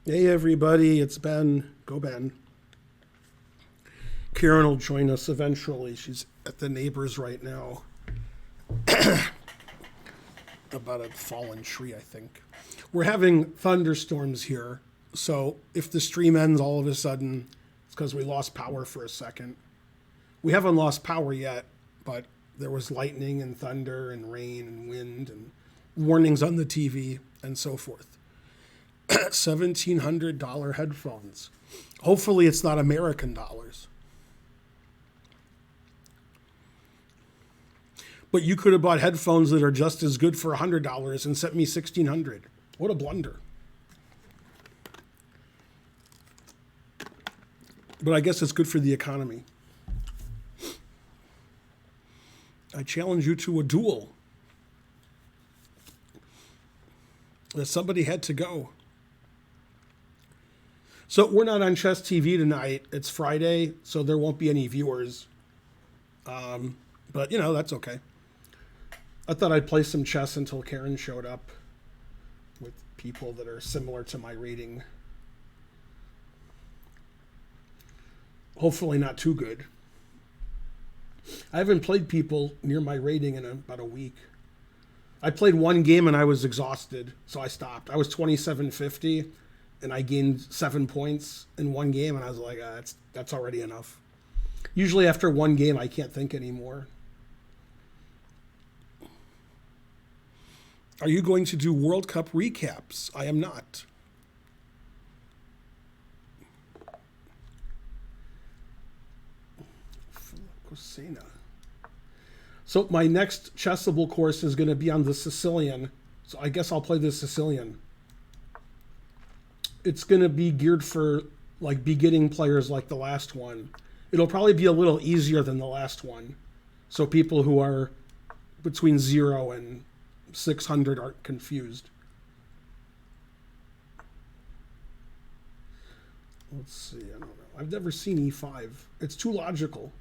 Hey everybody, it's Ben. Go Ben. Karen will join us eventually. She's at the neighbors right now. About a fallen tree, I think. We're having thunderstorms here, so if the stream ends all of a sudden, it's because we lost power for a second. We haven't lost power yet, but there was lightning and thunder and rain and wind and warnings on the TV and so forth. $1,700 headphones. Hopefully, it's not American dollars. But you could have bought headphones that are just as good for $100 and sent me $1,600. What a blunder. But I guess it's good for the economy. I challenge you to a duel. That somebody had to go. So we're not on Chess TV tonight. It's Friday, so there won't be any viewers. But, you know, that's okay. I thought I'd play some chess until Karen showed up with people that are similar to my rating. Hopefully not too good. I haven't played people near my rating in about a week. I played one game and I was exhausted, so I stopped. I was 2750 and I gained 7 points in one game, and I was like, that's already enough. Usually after one game, I can't think anymore. Are you going to do World Cup recaps? I am not. So my next Chessable course is going to be on the Sicilian. So I guess I'll play the Sicilian. It's going to be geared for like beginning players like the last one. It'll probably be a little easier than the last one. So people who are between 0 and 600 aren't confused. Let's see, I don't know. I've never seen E5. It's too logical.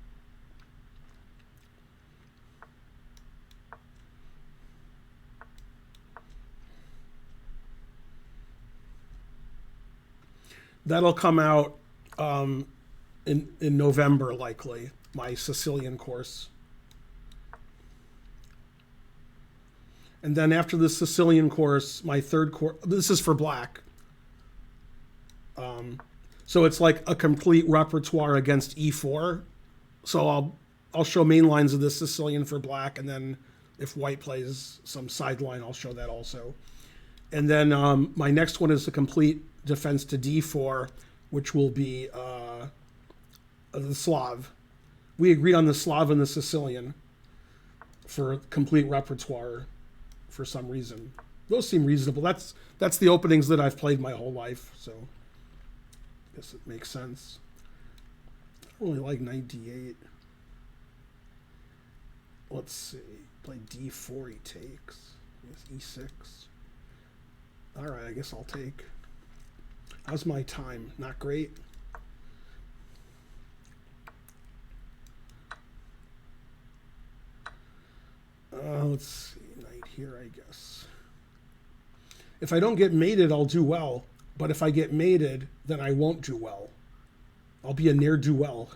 That'll come out in November, likely, my Sicilian course. And then after the Sicilian course, my third course, this is for black. So it's like a complete repertoire against E4. So I'll show main lines of the Sicilian for black, and then if white plays some sideline, I'll show that also. And then my next one is a complete defense to D4, which will be the Slav. We agreed on the Slav and the Sicilian for complete repertoire for some reason. Those seem reasonable. That's the openings that I've played my whole life, so I guess it makes sense. I don't really like knight D8. Let's see. Play D4, he takes. E6. All right, I guess I'll take. How's my time? Not great. Let's see. Knight here, I guess. If I don't get mated, I'll do well. But if I get mated, then I won't do well. I'll be a ne'er-do-well.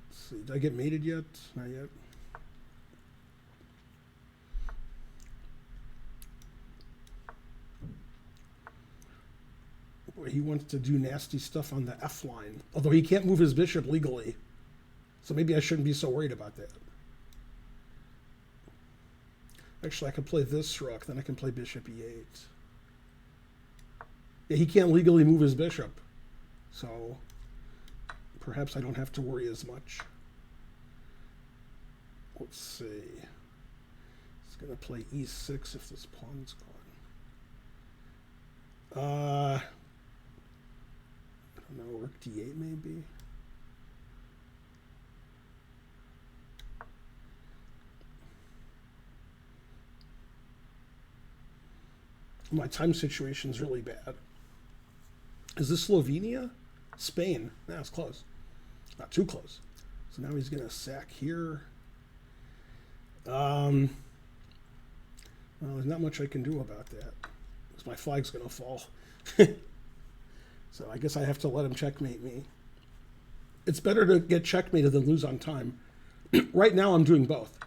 Let's see. Did I get mated yet? Not yet. He wants to do nasty stuff on the F line, although he can't move his bishop legally. So maybe I shouldn't be so worried about that. Actually, I could play this rook, then I can play bishop E8. Yeah, he can't legally move his bishop, so perhaps I don't have to worry as much. Let's see. He's going to play E6 if this pawn's gone. I don't know, rook D8 maybe. My time situation is really bad. Is this Slovenia? Spain. Nah, it's close. Not too close. So now he's going to sack here. Well, there's not much I can do about that. This My flag's going to fall. So I guess I have to let him checkmate me. It's better to get checkmated than lose on time. Right now I'm doing both.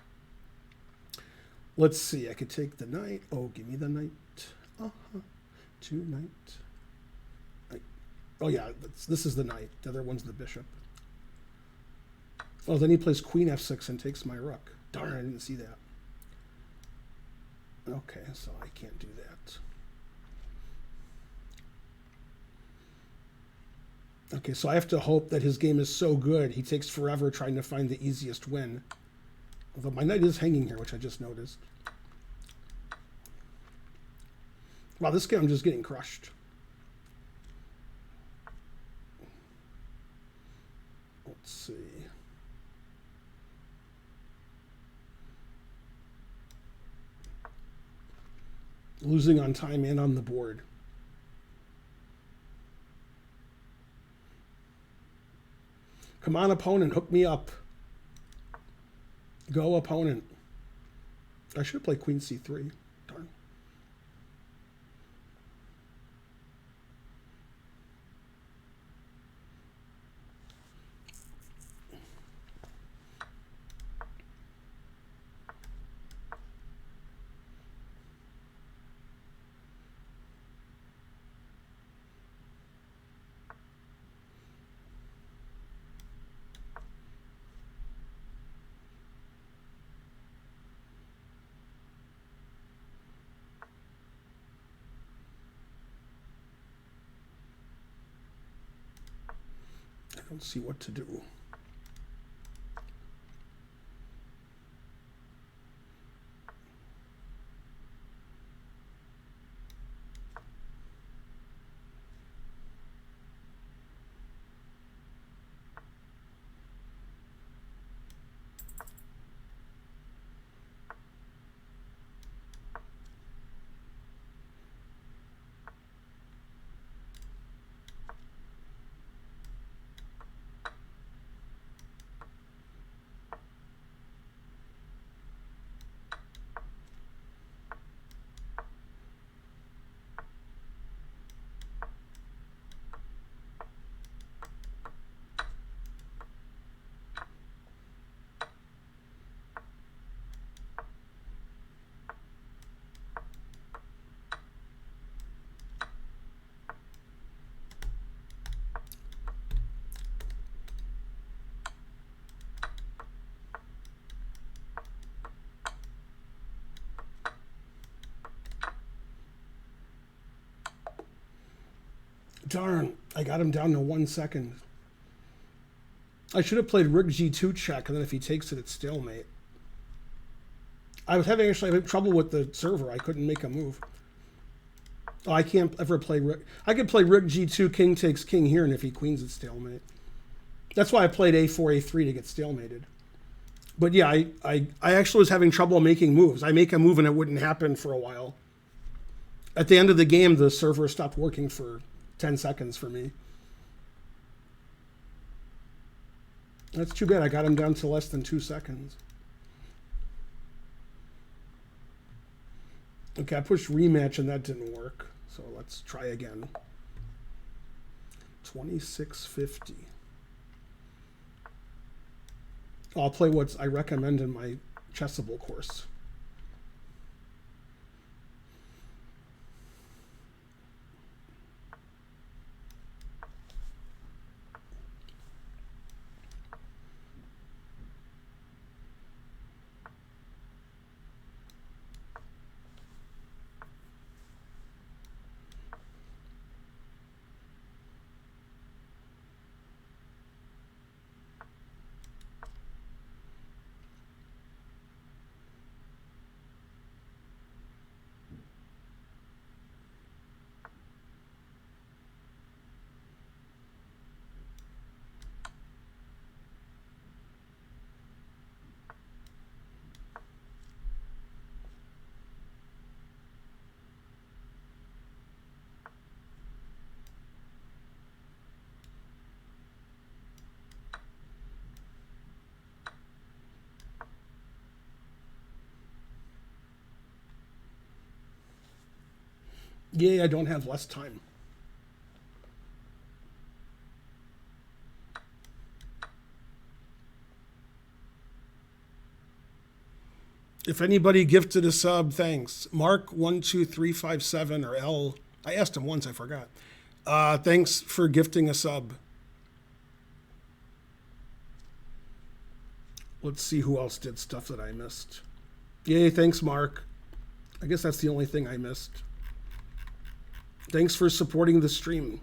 Let's see. I could take the knight. Oh, give me the knight. Uh-huh. 2 knight. Oh, yeah. This is the knight. The other one's the bishop. Oh, then he plays queen f6 and takes my rook. Darn, I didn't see that. Okay, so I can't do that. Okay, so I have to hope that his game is so good he takes forever trying to find the easiest win. Although my knight is hanging here, which I just noticed. Wow, this game I'm just getting crushed. Let's see. Losing on time and on the board. Come on, opponent, hook me up. Go, opponent. I should play queen c3. Darn. I don't see what to do. Darn, I got him down to 1 second. I should have played rook g2 check, and then if he takes it, it's stalemate. I was having trouble with the server. I couldn't make a move. Oh, I can't ever play rook. I could play rook g2, king takes king here, and if he queens, it's stalemate. That's why I played a4, a3 to get stalemated. But yeah, I actually was having trouble making moves. I make a move, and it wouldn't happen for a while. At the end of the game, the server stopped working for 10 seconds for me. That's too bad. I got him down to less than 2 seconds. Okay, I pushed rematch and that didn't work. So let's try again. 2650. I'll play what I recommend in my Chessable course. Yay, I don't have less time. If anybody gifted a sub, thanks. Mark12357 or L. I asked him once, I forgot. Thanks for gifting a sub. Let's see who else did stuff that I missed. Yay, thanks, Mark. I guess that's the only thing I missed. Thanks for supporting the stream.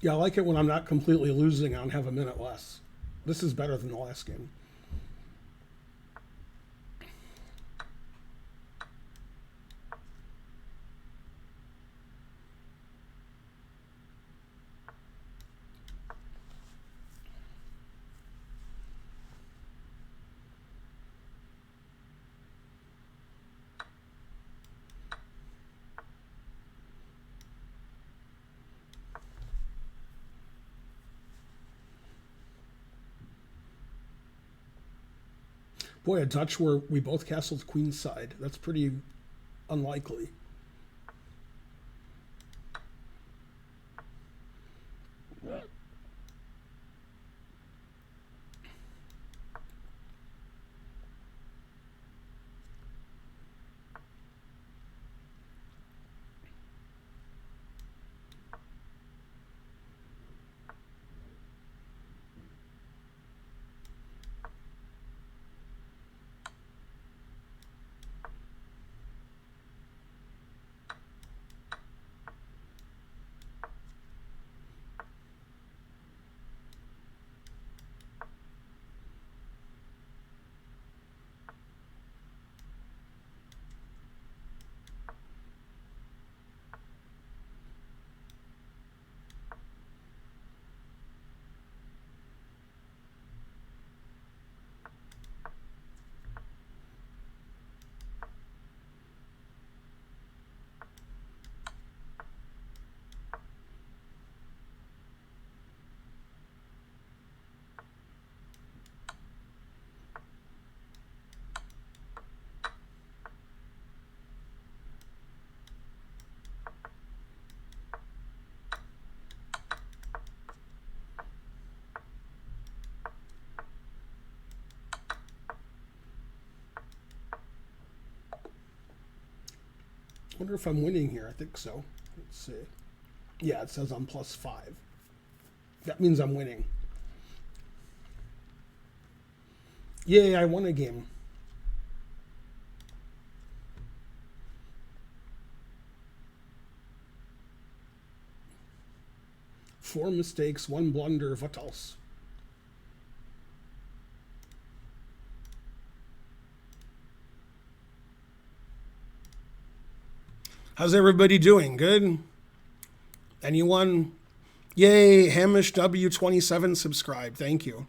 Yeah, I like it when I'm not completely losing and have a minute less. This is better than the last game. Boy, a Dutch where we both castled queenside. That's pretty unlikely. I wonder if I'm winning here. I think so. Let's see. Yeah, it says I'm +5. That means I'm winning. Yay, I won a game. Four mistakes, one blunder. What else? How's everybody doing? Good? Anyone? Yay, Hamish W27 subscribed. Thank you.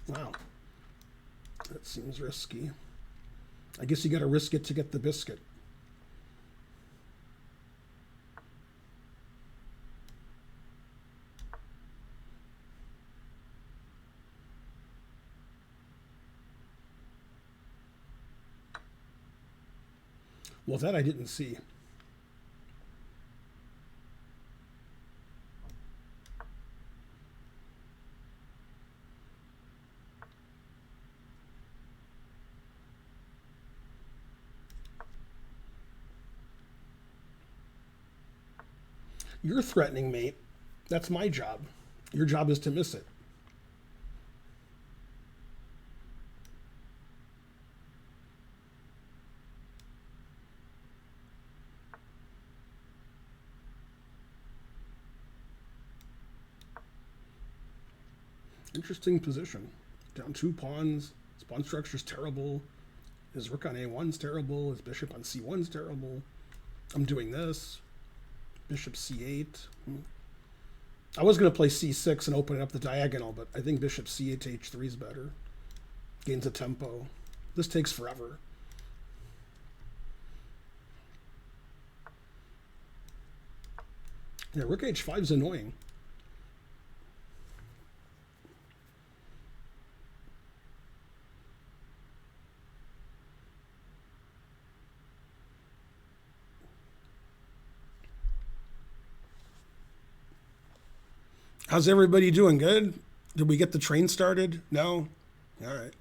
Wow. That seems risky. I guess you got to risk it to get the biscuit. Well, that I didn't see. You're threatening, mate. That's my job. Your job is to miss it. Interesting position. Down 2 pawns. His pawn structure's terrible. His rook on a1's terrible. His bishop on c1's terrible. I'm doing this. Bishop c8. I was going to play c6 and open up the diagonal, but I think bishop c8 to h3 is better. Gains a tempo. This takes forever. Yeah, rook h5 is annoying. How's everybody doing? Good? Did we get the train started? No? All right.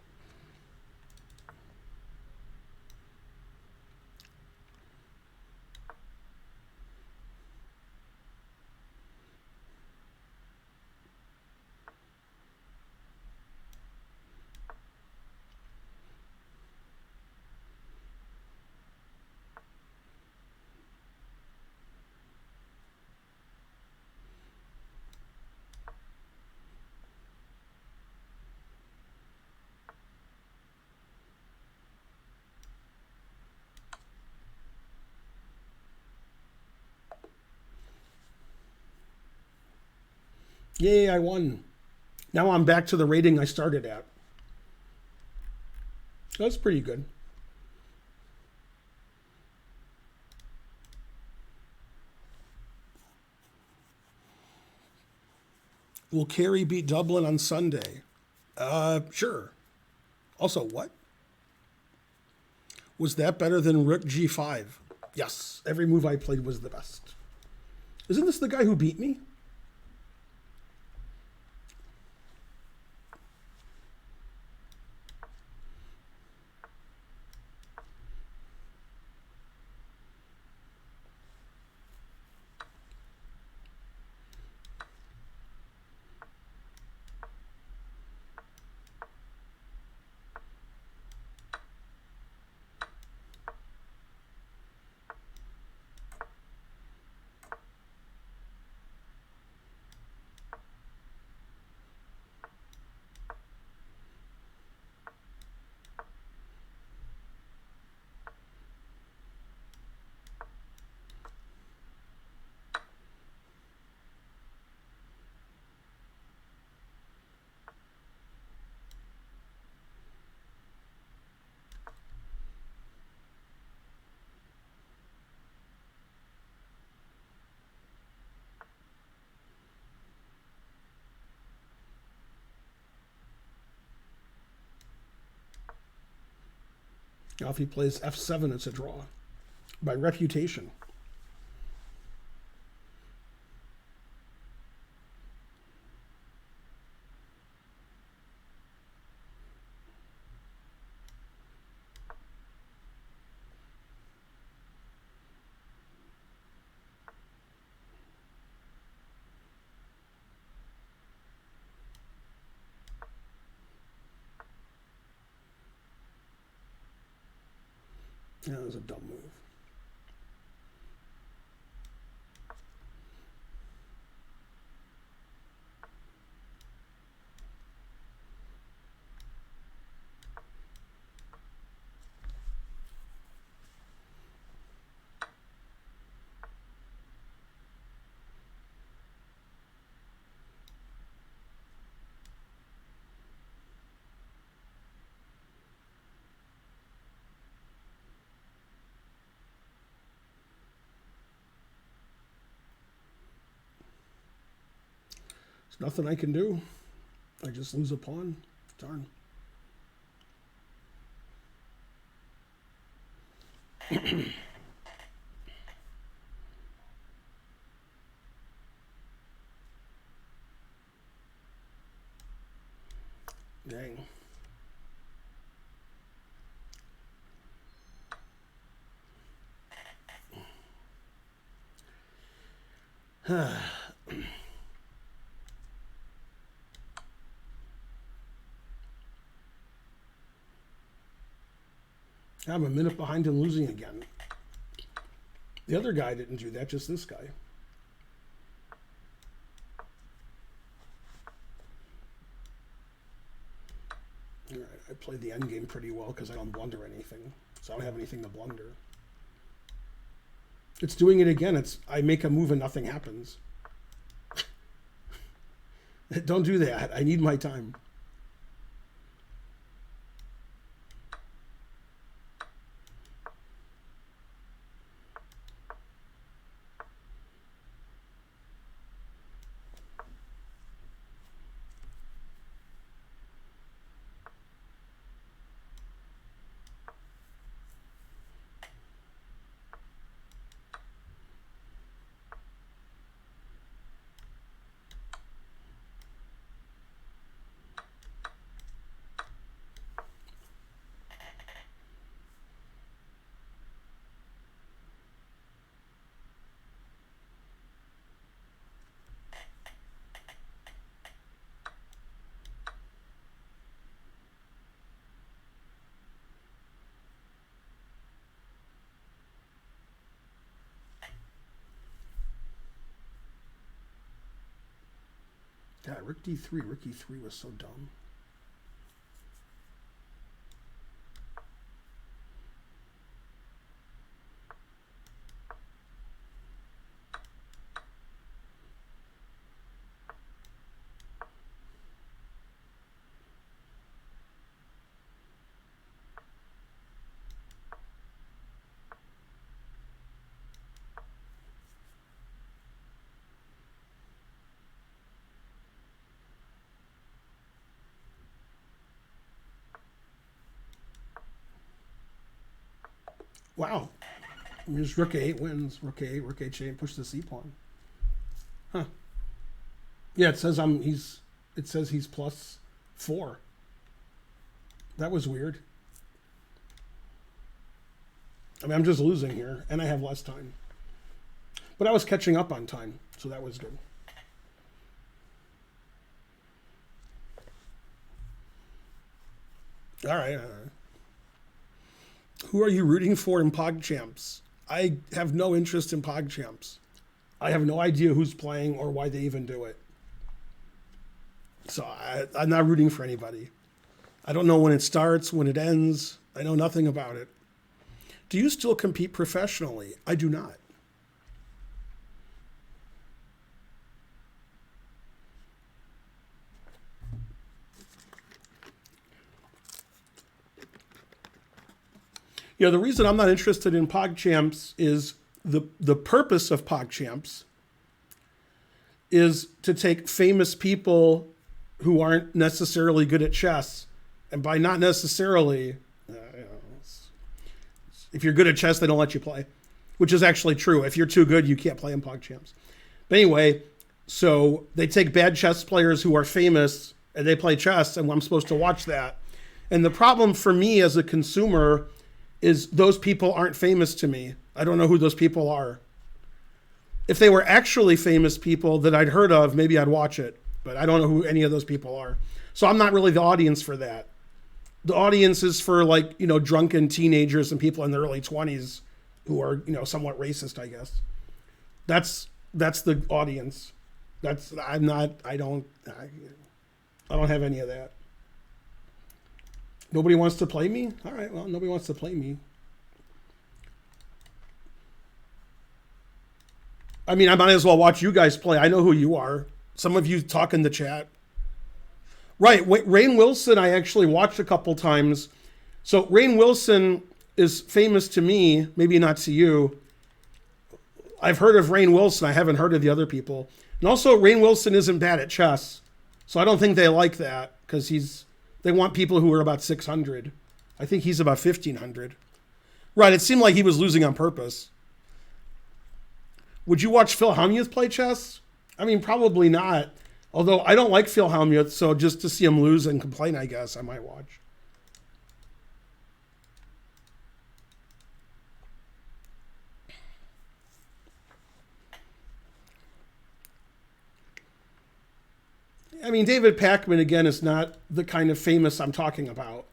Yay, I won. Now I'm back to the rating I started at. That's pretty good. Will Kerry beat Dublin on Sunday? Sure. Also, what? Was that better than Rook G5? Yes. Every move I played was the best. Isn't this the guy who beat me? Now if he plays f7, it's a draw. By reputation. Yeah, that was a dumb move. There's nothing I can do. I just lose a pawn. Darn. Dang. I'm a minute behind and losing again. The other guy didn't do that, just this guy. All right, I played the endgame pretty well because I don't blunder anything. So I don't have anything to blunder. It's doing it again. I make a move and nothing happens. Don't do that. I need my time. God, Rook D3, Rook E3 was so dumb. Wow. Just Rook A8 wins. Rook A8, Rook H8, push the C pawn. Huh. Yeah, it says he's +4. That was weird. I mean, I'm just losing here, and I have less time. But I was catching up on time, so that was good. All right. Who are you rooting for in PogChamps? I have no interest in PogChamps. I have no idea who's playing or why they even do it. So I'm not rooting for anybody. I don't know when it starts, when it ends. I know nothing about it. Do you still compete professionally? I do not. You know, the reason I'm not interested in PogChamps is the purpose of PogChamps is to take famous people who aren't necessarily good at chess, and by not necessarily, if you're good at chess, they don't let you play, which is actually true. If you're too good, you can't play in PogChamps. But anyway, so they take bad chess players who are famous and they play chess, and I'm supposed to watch that. And the problem for me as a consumer is those people aren't famous to me. I don't know who those people are. If they were actually famous people that I'd heard of, maybe I'd watch it, but I don't know who any of those people are. So I'm not really the audience for that. The audience is for, like, you know, drunken teenagers and people in their early 20s who are, you know, somewhat racist, I guess. That's the audience. I don't have any of that. Nobody wants to play me? All right, well, nobody wants to play me. I mean, I might as well watch you guys play. I know who you are. Some of you talk in the chat. Right, Rainn Wilson I actually watched a couple times. So Rainn Wilson is famous to me, maybe not to you. I've heard of Rainn Wilson. I haven't heard of the other people. And also, Rainn Wilson isn't bad at chess, so I don't think they like that because they want people who are about 600. I think he's about 1500. Right, it seemed like he was losing on purpose. Would you watch Phil Hellmuth play chess? I mean, probably not. Although I don't like Phil Hellmuth, so just to see him lose and complain, I guess I might watch. I mean, David Pakman, again, is not the kind of famous I'm talking about.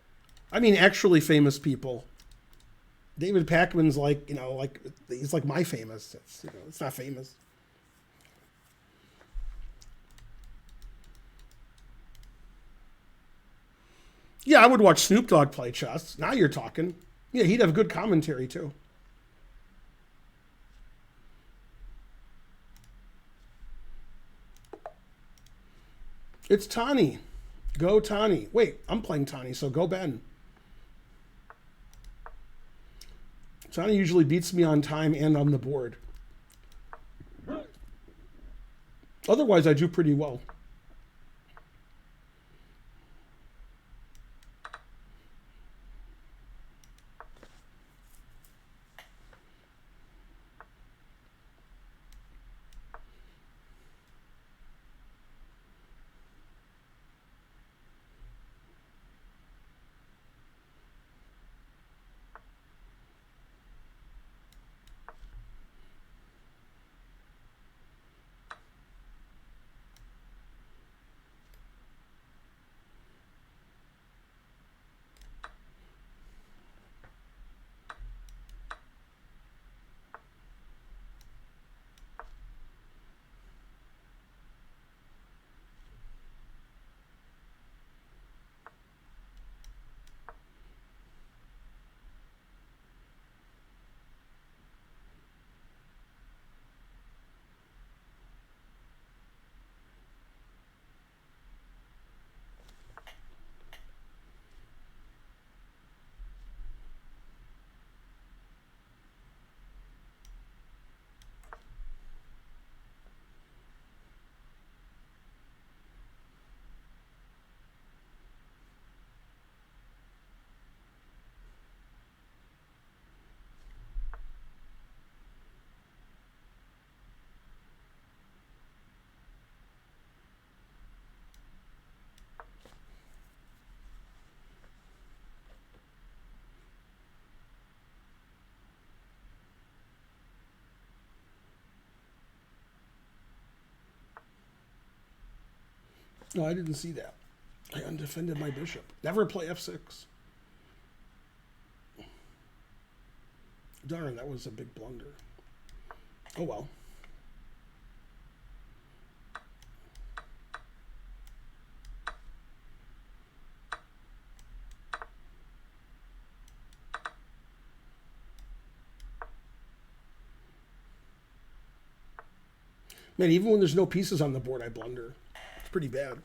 I mean, actually famous people. David Pakman's like, he's like my famous. It's not famous. Yeah, I would watch Snoop Dogg play chess. Now you're talking. Yeah, he'd have good commentary too. It's Tani. Go Tani. Wait, I'm playing Tani, so go Ben. Tani usually beats me on time and on the board. Otherwise, I do pretty well. No, I didn't see that. I undefended my bishop. Never play f6. Darn, that was a big blunder. Oh well. Man, even when there's no pieces on the board, I blunder. It's pretty bad.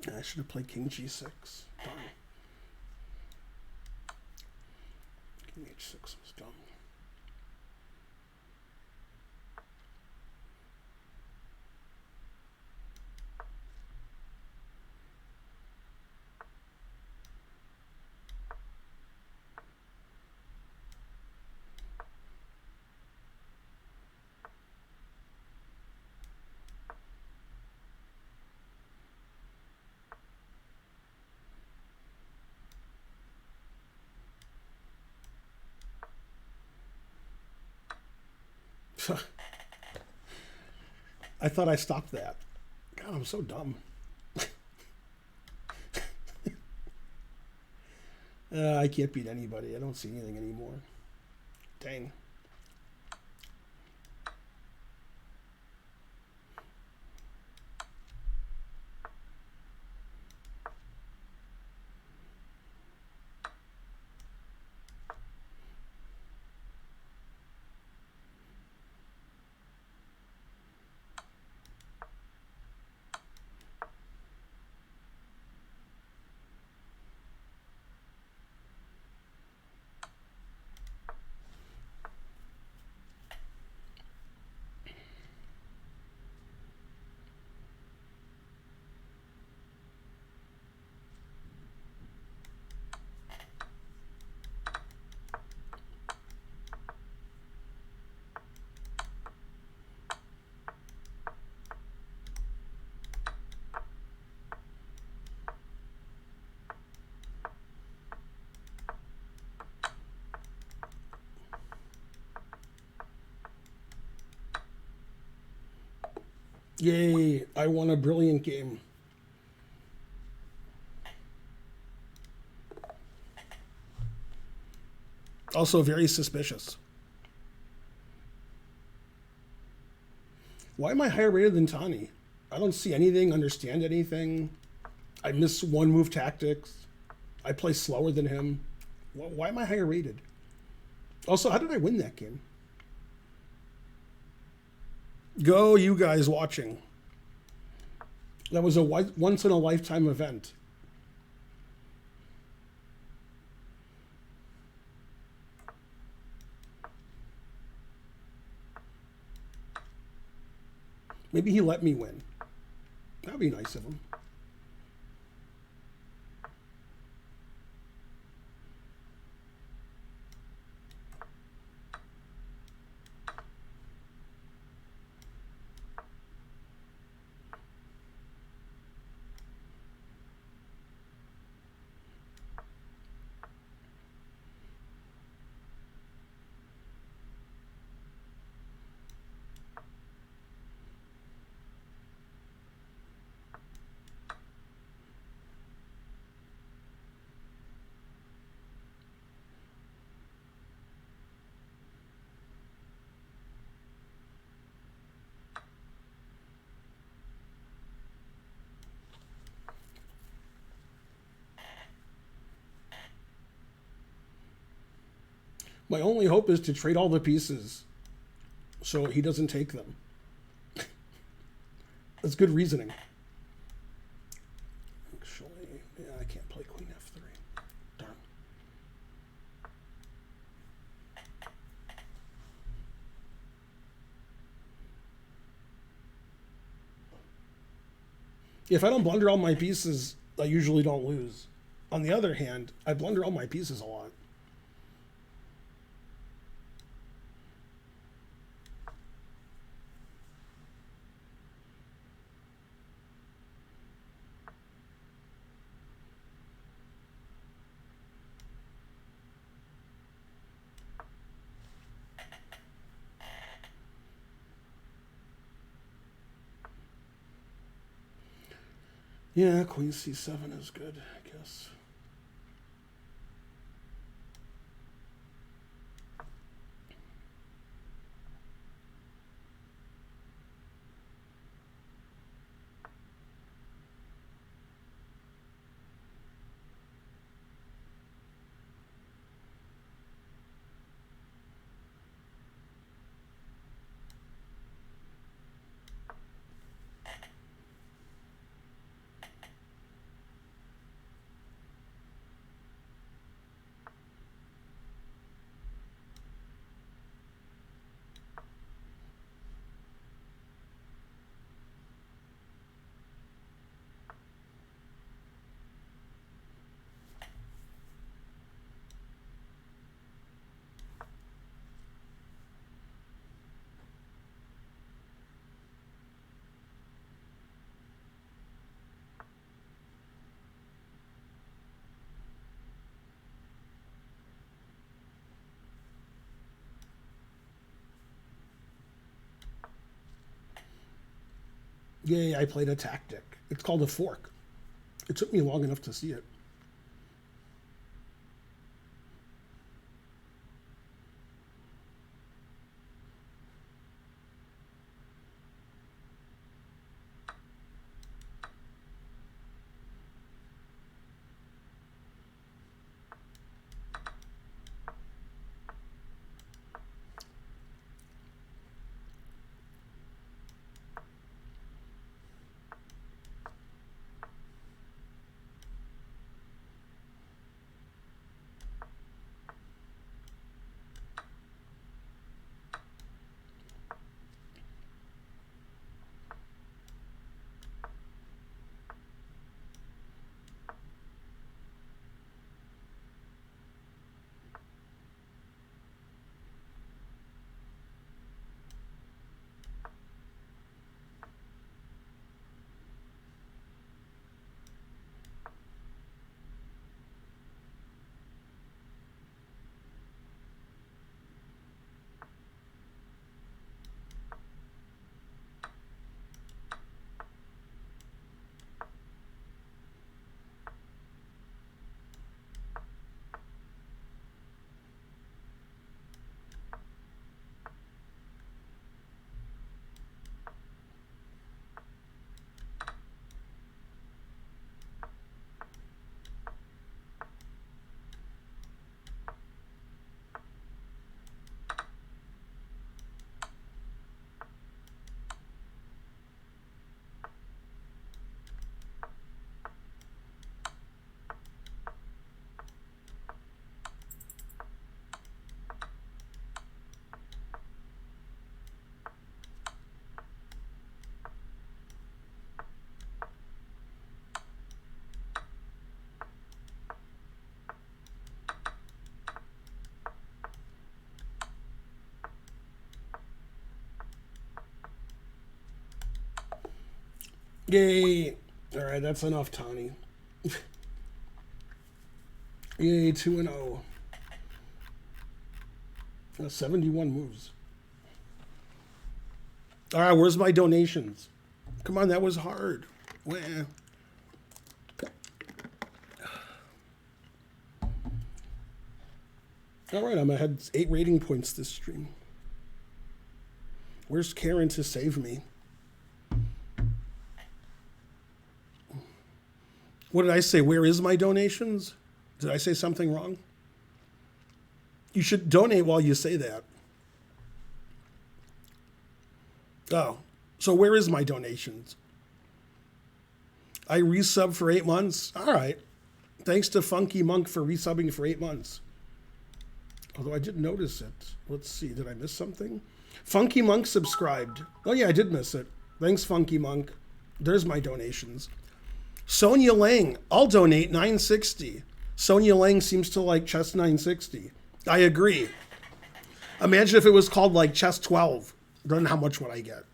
I should have played king g6. Darn. King h6 was dumb. I thought I stopped that. God, I'm so dumb. I can't beat anybody. I don't see anything anymore. Dang. Yay, I won a brilliant game. Also very suspicious. Why am I higher rated than Tani? I don't see anything, understand anything. I miss one move tactics. I play slower than him. Why am I higher rated? Also, how did I win that game? Go, you guys watching. That was a once in a lifetime event. Maybe he let me win. That'd be nice of him. My only hope is to trade all the pieces so he doesn't take them. That's good reasoning. Actually, yeah, I can't play queen f3. Darn. If I don't blunder all my pieces, I usually don't lose. On the other hand, I blunder all my pieces a lot. Yeah, queen c7 is good, I guess. Yay, I played a tactic. It's called a fork. It took me long enough to see it. Yay. All right, that's enough, Tani. Yay, 2-0. 71 moves. All right, where's my donations? Come on, that was hard. Wah. All right, I'm ahead 8 rating points this stream. Where's Karen to save me? What did I say? Where is my donations? Did I say something wrong? You should donate while you say that. Oh, so where is my donations? I resub for 8 months? All right. Thanks to Funky Monk for resubbing for 8 months. Although I did notice it. Let's see, did I miss something? Funky Monk subscribed. Oh yeah, I did miss it. Thanks, Funky Monk. There's my donations. Sonia Lang, I'll donate $9.60. Sonia Lang seems to like Chess 960. I agree. Imagine if it was called like Chess 12. Then how much would I get?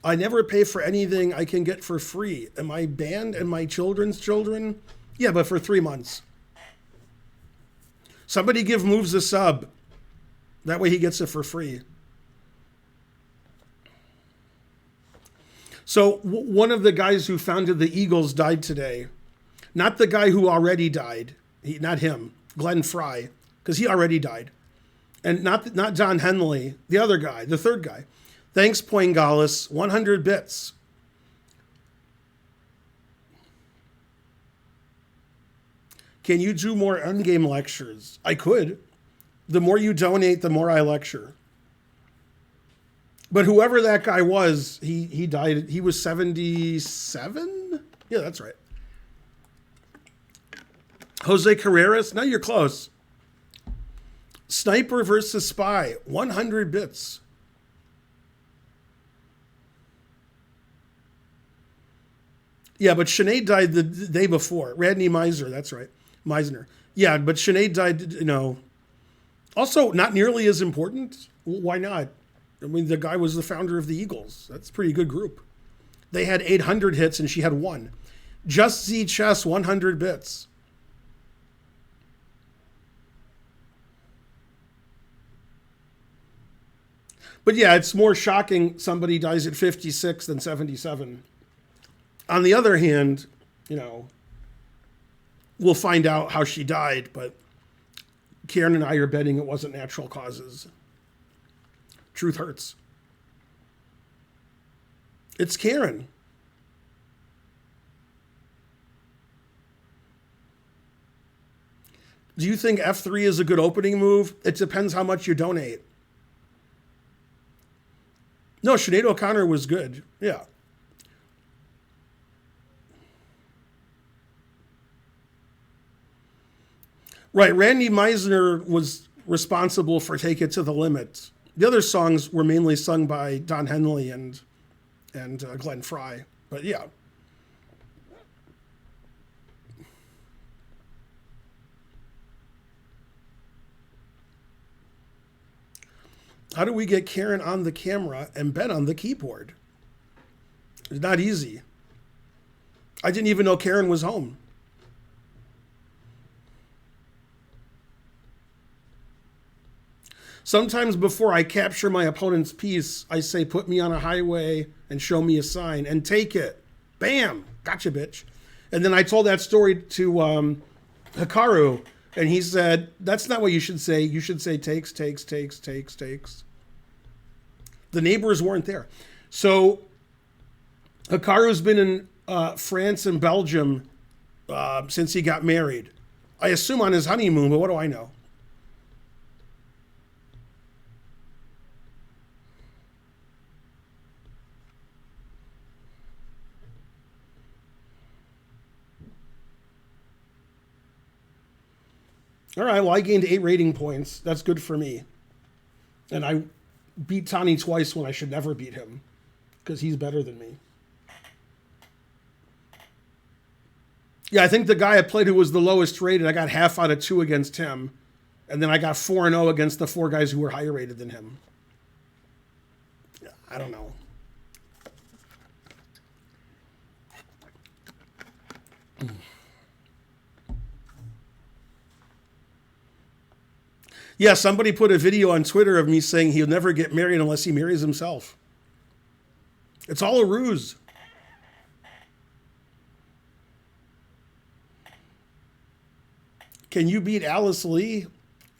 I never pay for anything I can get for free. Am I banned and my children's children? Yeah, but for 3 months. Somebody give Moves a sub. That way he gets it for free. So one of the guys who founded the Eagles died today. Not the guy who already died. Not him. Glenn Fry. Because he already died. And not John Henley. The other guy. The third guy. Thanks, Poingalis. 100 bits. Can you do more Endgame lectures? I could. The more you donate, the more I lecture. But whoever that guy was, he died. He was 77? Yeah, that's right. Jose Carreras? No, you're close. Sniper versus Spy. 100 bits. Yeah, but Sinead died the day before. Radney Meisner, that's right. Meisner. Yeah, but Sinead died, you know. Also, not nearly as important. Why not? I mean, the guy was the founder of the Eagles. That's a pretty good group. They had 800 hits and she had 1. Just Z Chess, 100 bits. But yeah, it's more shocking somebody dies at 56 than 77. On the other hand, you know, we'll find out how she died, but Karen and I are betting it wasn't natural causes. Truth hurts. It's Karen. Do you think F3 is a good opening move? It depends how much you donate. No, Sinead O'Connor was good. Yeah. Right. Randy Meisner was responsible for Take It to the Limit. The other songs were mainly sung by Don Henley and Glenn Frey. But yeah. How do we get Karen on the camera and Ben on the keyboard? It's not easy. I didn't even know Karen was home. Sometimes before I capture my opponent's piece, I say, put me on a highway and show me a sign and take it. Bam! Gotcha, bitch. And then I told that story to Hikaru, and he said, that's not what you should say. You should say takes. The neighbors weren't there. So Hikaru's been in France and Belgium since he got married. I assume on his honeymoon, but what do I know? All right, well, I gained 8 rating points. That's good for me. And I beat Tani twice when I should never beat him because he's better than me. Yeah, I think the guy I played who was the lowest rated, I got half out of 2 against him. And then I got 4-0 against the 4 guys who were higher rated than him. Yeah, I don't know. Yeah, somebody put a video on Twitter of me saying he'll never get married unless he marries himself. It's all a ruse. Can you beat Alice Lee?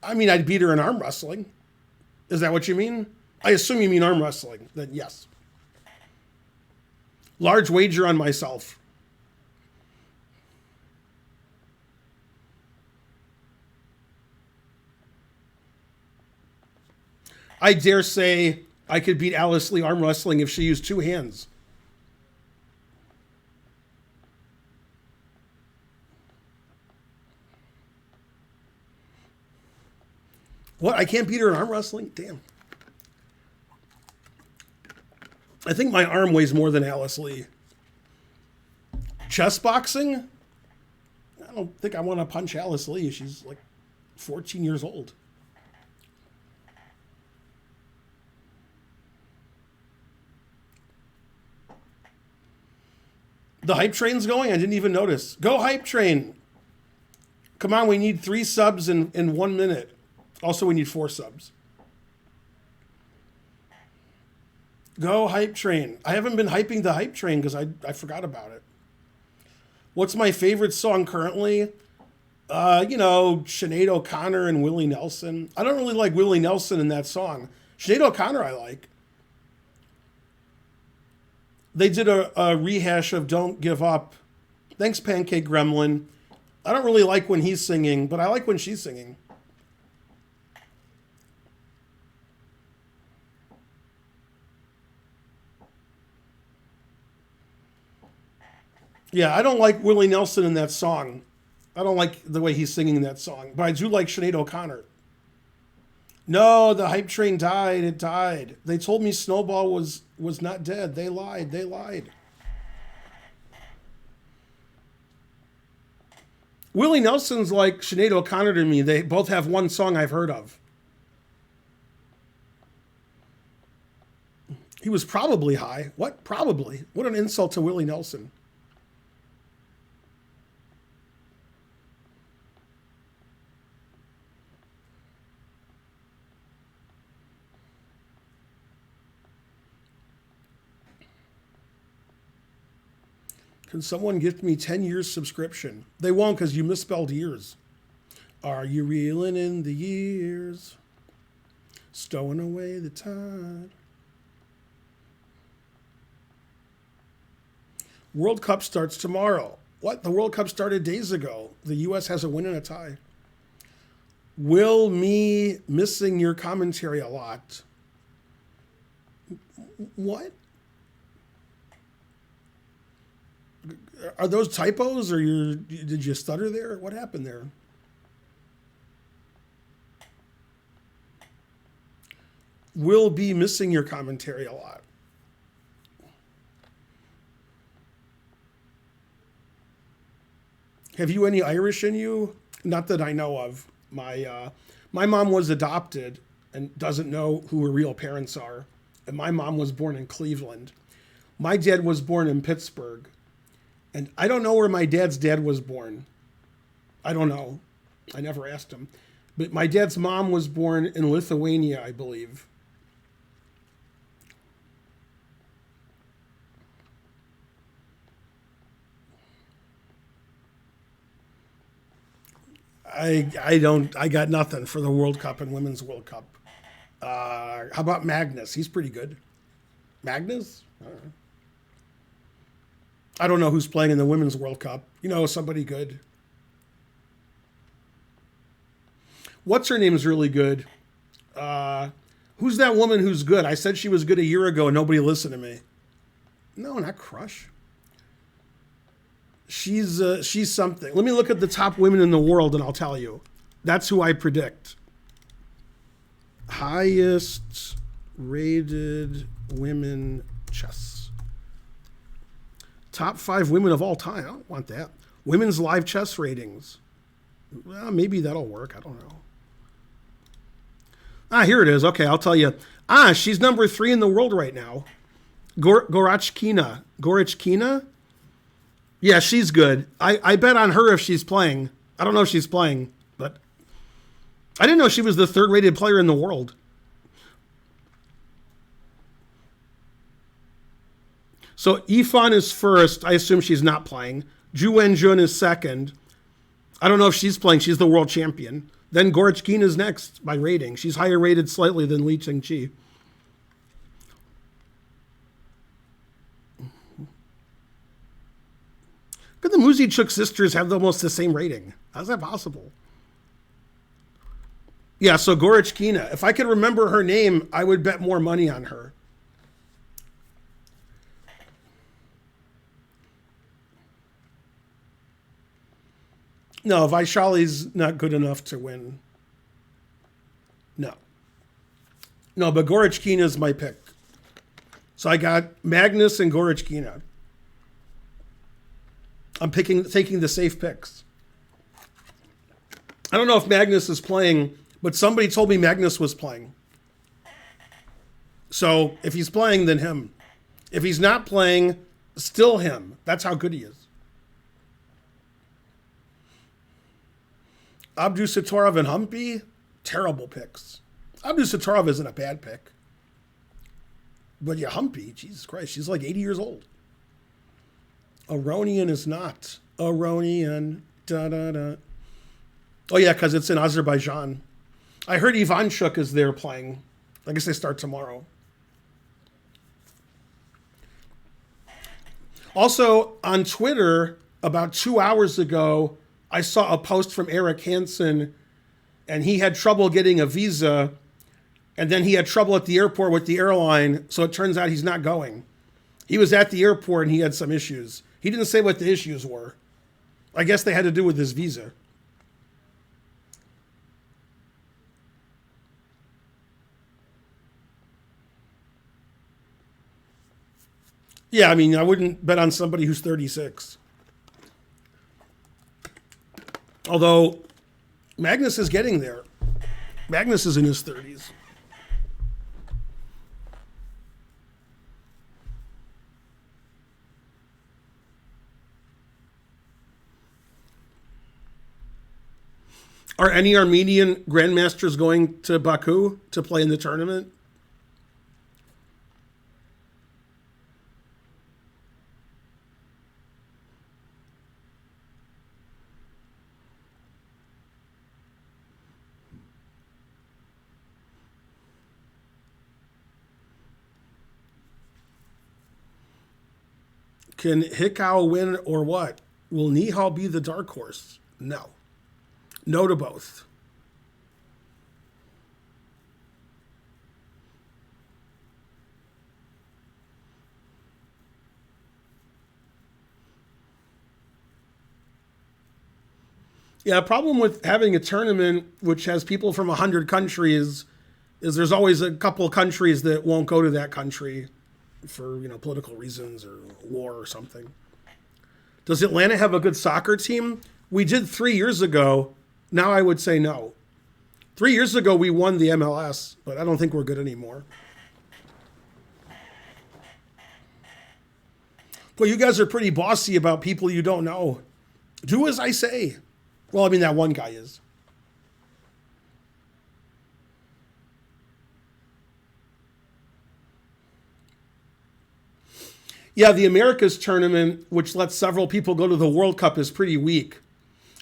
I mean, I'd beat her in arm wrestling. Is that what you mean? I assume you mean arm wrestling. Then yes. Large wager on myself. I dare say I could beat Alice Lee arm wrestling if she used 2 hands. What? I can't beat her in arm wrestling? Damn. I think my arm weighs more than Alice Lee. Chess boxing? I don't think I want to punch Alice Lee. She's like 14 years old. The hype train's going? I didn't even notice. Go hype train. Come on, we need 3 subs in 1 minute. Also, we need 4 subs. Go hype train. I haven't been hyping the hype train because I forgot about it. What's my favorite song currently? Sinead O'Connor and Willie Nelson. I don't really like Willie Nelson in that song. Sinead O'Connor I like. They did a rehash of Don't Give Up. Thanks, Pancake Gremlin. I don't really like when he's singing, but I like when she's singing. Yeah, I don't like Willie Nelson in that song. I don't like the way he's singing that song, but I do like Sinead O'Connor. No, the hype train died. It died. They told me Snowball was not dead. They lied. They lied. Willie Nelson's like Sinead O'Connor to me. They both have one song I've heard of. He was probably high. What? Probably. What an insult to Willie Nelson. Can someone gift me 10 years subscription? They won't because you misspelled years. Are you reeling in the years? Stowing away the tide. World Cup starts tomorrow. What? The World Cup started days ago. The U.S. has a win and a tie. Will me missing your commentary a lot? What? Are those typos or did you stutter there? What happened there? Will be missing your commentary a lot. Have you any Irish in you? Not that I know of. My mom was adopted and doesn't know who her real parents are. And my mom was born in Cleveland. My dad was born in Pittsburgh. And I don't know where my dad's dad was born. I don't know. I never asked him. But my dad's mom was born in Lithuania, I believe. I got nothing for the World Cup and Women's World Cup. How about Magnus? He's pretty good. Magnus? I don't know who's playing in the Women's World Cup. You know, somebody good. What's her name's really good? Who's that woman who's good? I said she was good a year ago and nobody listened to me. No, not Crush. She's something. Let me look at the top women in the world and I'll tell you. That's who I predict. Highest rated women chess. Top 5 women of all time. I don't want that. Women's live chess ratings. Well, maybe that'll work. I don't know. Here it is. Okay, I'll tell you. She's number 3 in the world right now. Gorachkina. Yeah, she's good. I bet on her if she's playing. I don't know if she's playing, but I didn't know she was the 3rd rated player in the world. So Yifan is first. I assume she's not playing. Zhu Wenjun is second. I don't know if she's playing. She's the world champion. Then Gorachkina is next by rating. She's higher rated slightly than Li Chengqi. But the Muzichuk sisters have almost the same rating. How's that possible? Yeah, so Gorachkina. If I could remember her name, I would bet more money on her. No, Vaishali's not good enough to win. No, but Gorachkina is my pick. So I got Magnus and Gorachkina. I'm taking the safe picks. I don't know if Magnus is playing, but somebody told me Magnus was playing. So if he's playing, then him. If he's not playing, still him. That's how good he is. Abdusattorov and Humpy, terrible picks. Abdusattorov isn't a bad pick. But yeah, Humpy, Jesus Christ, she's like 80 years old. Aronian is not. Aronian. Da-da-da. Oh, yeah, because it's in Azerbaijan. I heard Ivanchuk is there playing. I guess they start tomorrow. Also, on Twitter, about 2 hours ago, I saw a post from Eric Hansen, and he had trouble getting a visa, and then he had trouble at the airport with the airline, so it turns out he's not going. He was at the airport, and he had some issues. He didn't say what the issues were. I guess they had to do with his visa. Yeah, I mean, I wouldn't bet on somebody who's 36. Although, Magnus is getting there. Magnus is in his 30s. Are any Armenian grandmasters going to Baku to play in the tournament? Can Hikaru win or what? Will Nihal be the dark horse? No. No to both. Yeah, problem with having a tournament which has people from 100 countries is there's always a couple of countries that won't go to that country for, political reasons or war or something. Does Atlanta have a good soccer team? We did 3 years ago. Now I would say no. 3 years ago we won the MLS, but I don't think we're good anymore. Well, you guys are pretty bossy about people you don't know. Do as I say. Well, I mean, that one guy is. Yeah, the Americas tournament, which lets several people go to the World Cup, is pretty weak.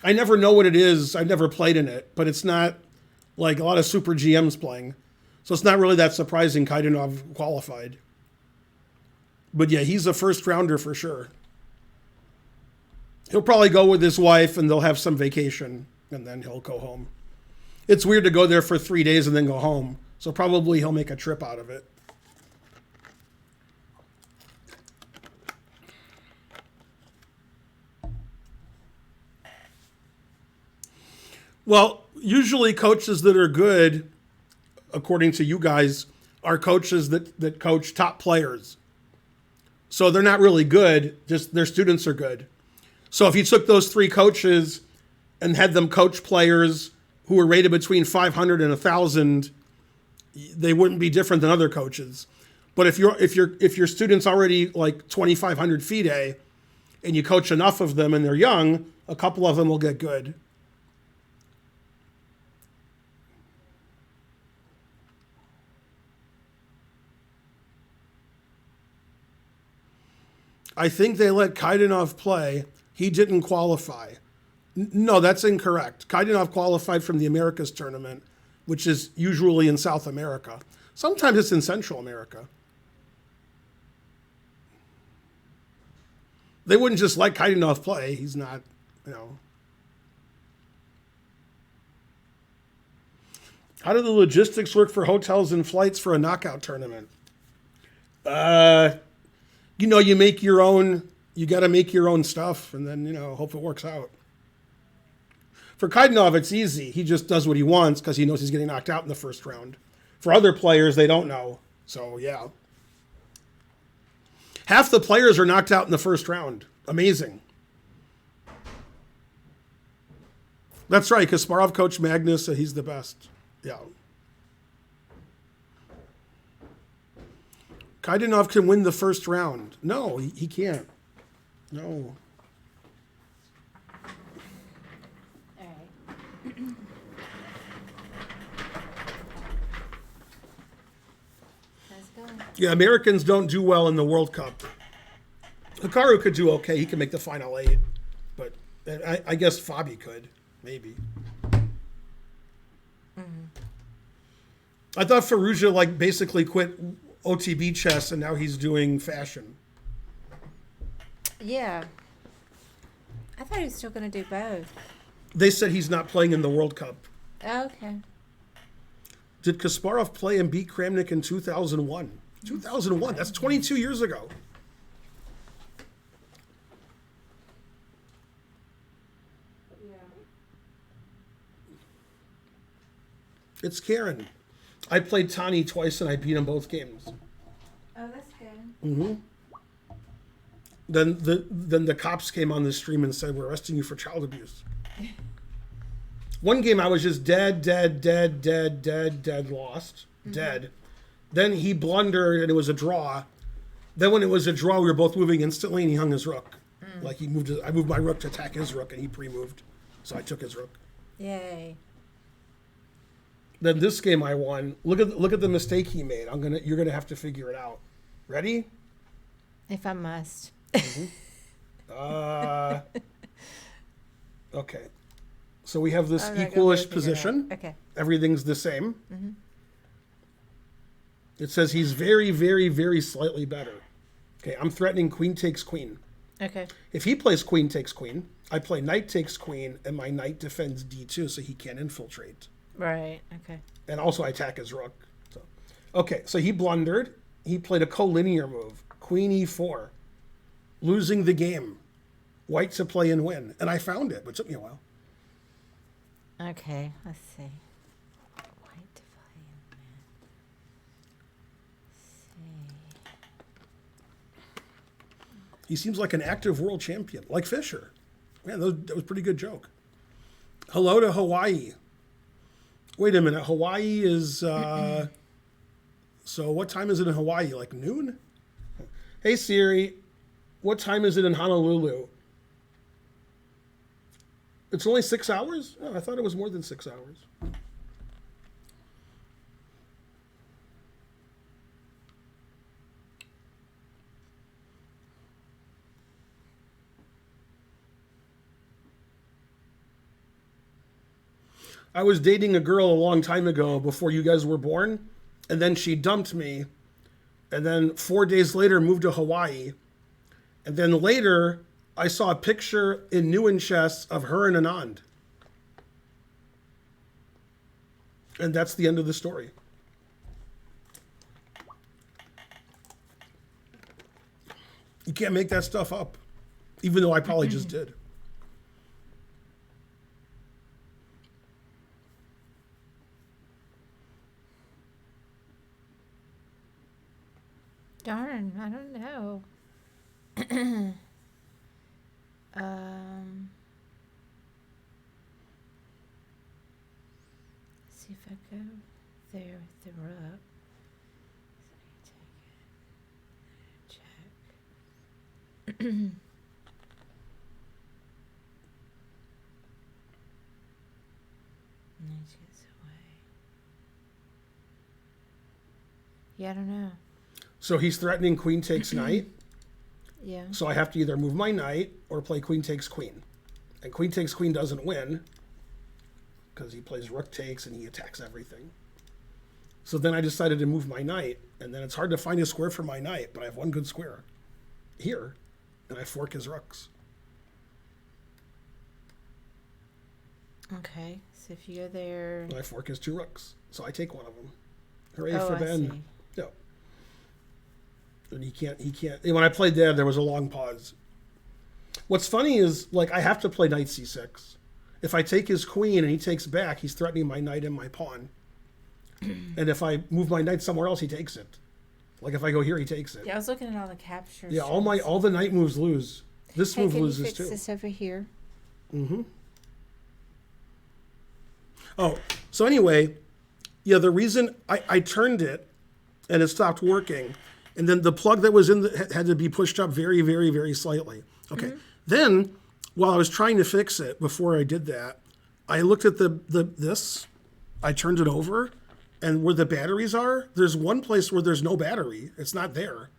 I never know what it is. I've never played in it, but it's not like a lot of super GMs playing. So it's not really that surprising Kaidanov qualified. But yeah, he's a first rounder for sure. He'll probably go with his wife and they'll have some vacation and then he'll go home. It's weird to go there for 3 days and then go home. So probably he'll make a trip out of it. Well, usually coaches that are good, according to you guys, are coaches that coach top players. So they're not really good, just their students are good. So if you took those 3 coaches and had them coach players who were rated between 500 and 1,000, they wouldn't be different than other coaches. But if your student's already like 2,500 FIDE and you coach enough of them and they're young, a couple of them will get good. I think they let Kaidanov play. He didn't qualify. No, that's incorrect. Kaidanov qualified from the Americas tournament, which is usually in South America. Sometimes it's in Central America. They wouldn't just let Kaidanov play. He's not, How do the logistics work for hotels and flights for a knockout tournament? You make your own, you got to make your own stuff and then, hope it works out. For Kaidanov, it's easy. He just does what he wants because he knows he's getting knocked out in the first round. For other players, they don't know. So, yeah. Half the players are knocked out in the first round. Amazing. That's right. Kasparov coached Magnus, so he's the best. Yeah. Kaidanov can win the first round. No, he can't. No. All right. Let's go. Yeah, Americans don't do well in the World Cup. Hikaru could do okay. He could make the final 8. But I guess Fabi could. Maybe. Mm-hmm. I thought Faruja basically quit OTB chess and now he's doing fashion. Yeah. I thought he was still going to do both. They said he's not playing in the World Cup. Okay. Did Kasparov play and beat Kramnik in 2001? 2001, that's 22 years ago. Yeah. It's Karen. I played Tani twice and I beat him both games. Oh, that's good. Mm-hmm. Then the cops came on the stream and said, "We're arresting you for child abuse." One game I was just dead, lost, dead. Then he blundered and it was a draw. Then when it was a draw, we were both moving instantly and he hung his rook. I moved my rook to attack his rook and he pre-moved. So I took his rook. Yay. Then this game I won. Look at the mistake he made. You're gonna have to figure it out. Ready? If I must. Okay. So we have this equalish position. Okay. Everything's the same. Mm-hmm. It says he's very, very, very slightly better. Okay, I'm threatening queen takes queen. Okay. If he plays queen takes queen, I play knight takes queen, and my knight defends d2, so he can't infiltrate. Right. Okay. And also I attack his rook. So, okay, so he blundered. He played a collinear move, queen e4, losing the game. White to play and win. And I found it, but it took me a while. Okay. Let's see. White to play and win. He seems like an active world champion, like Fischer. Man, that was a pretty good joke. Hello to Hawaii. Wait a minute. Hawaii is... so what time is it in Hawaii? Like noon? Hey, Siri. What time is it in Honolulu? It's only 6 hours? Oh, I thought it was more than 6 hours. I was dating a girl a long time ago before you guys were born, and then she dumped me, and then 4 days later moved to Hawaii, and then later I saw a picture in New Chess of her and Anand. And that's the end of the story. You can't make that stuff up, even though I probably just did. Darn, I don't know. See if I go there with the rook. So you take it. Check. Knight gets away. Yeah, I don't know. So he's threatening queen takes knight. Yeah. So I have to either move my knight or play queen takes queen. And queen takes queen doesn't win because he plays rook takes and he attacks everything. So then I decided to move my knight, and then it's hard to find a square for my knight, but I have one good square here, and I fork his rooks. Okay, so if you go there... And I fork his 2 rooks, so I take one of them. Hooray Oh, for I Ben. see. No. And he can't, when I played there was a long pause. What's funny is, like, I have to play knight c6. If I take his queen and he takes back, he's threatening my knight and my pawn. And if I move my knight somewhere else, he takes it. Like if I go here, he takes it. Yeah, I was looking at all the captures. Yeah, all the knight moves lose. This move loses can you fix too. this over here? Mm-hmm. Oh, so anyway, yeah, the reason I turned it and it stopped working, and then the plug that was in had to be pushed up very, very, very slightly. Okay. Mm-hmm. Then, while I was trying to fix it, before I did that, I looked at this. I turned it over, and where the batteries are, there's one place where there's no battery. It's not there.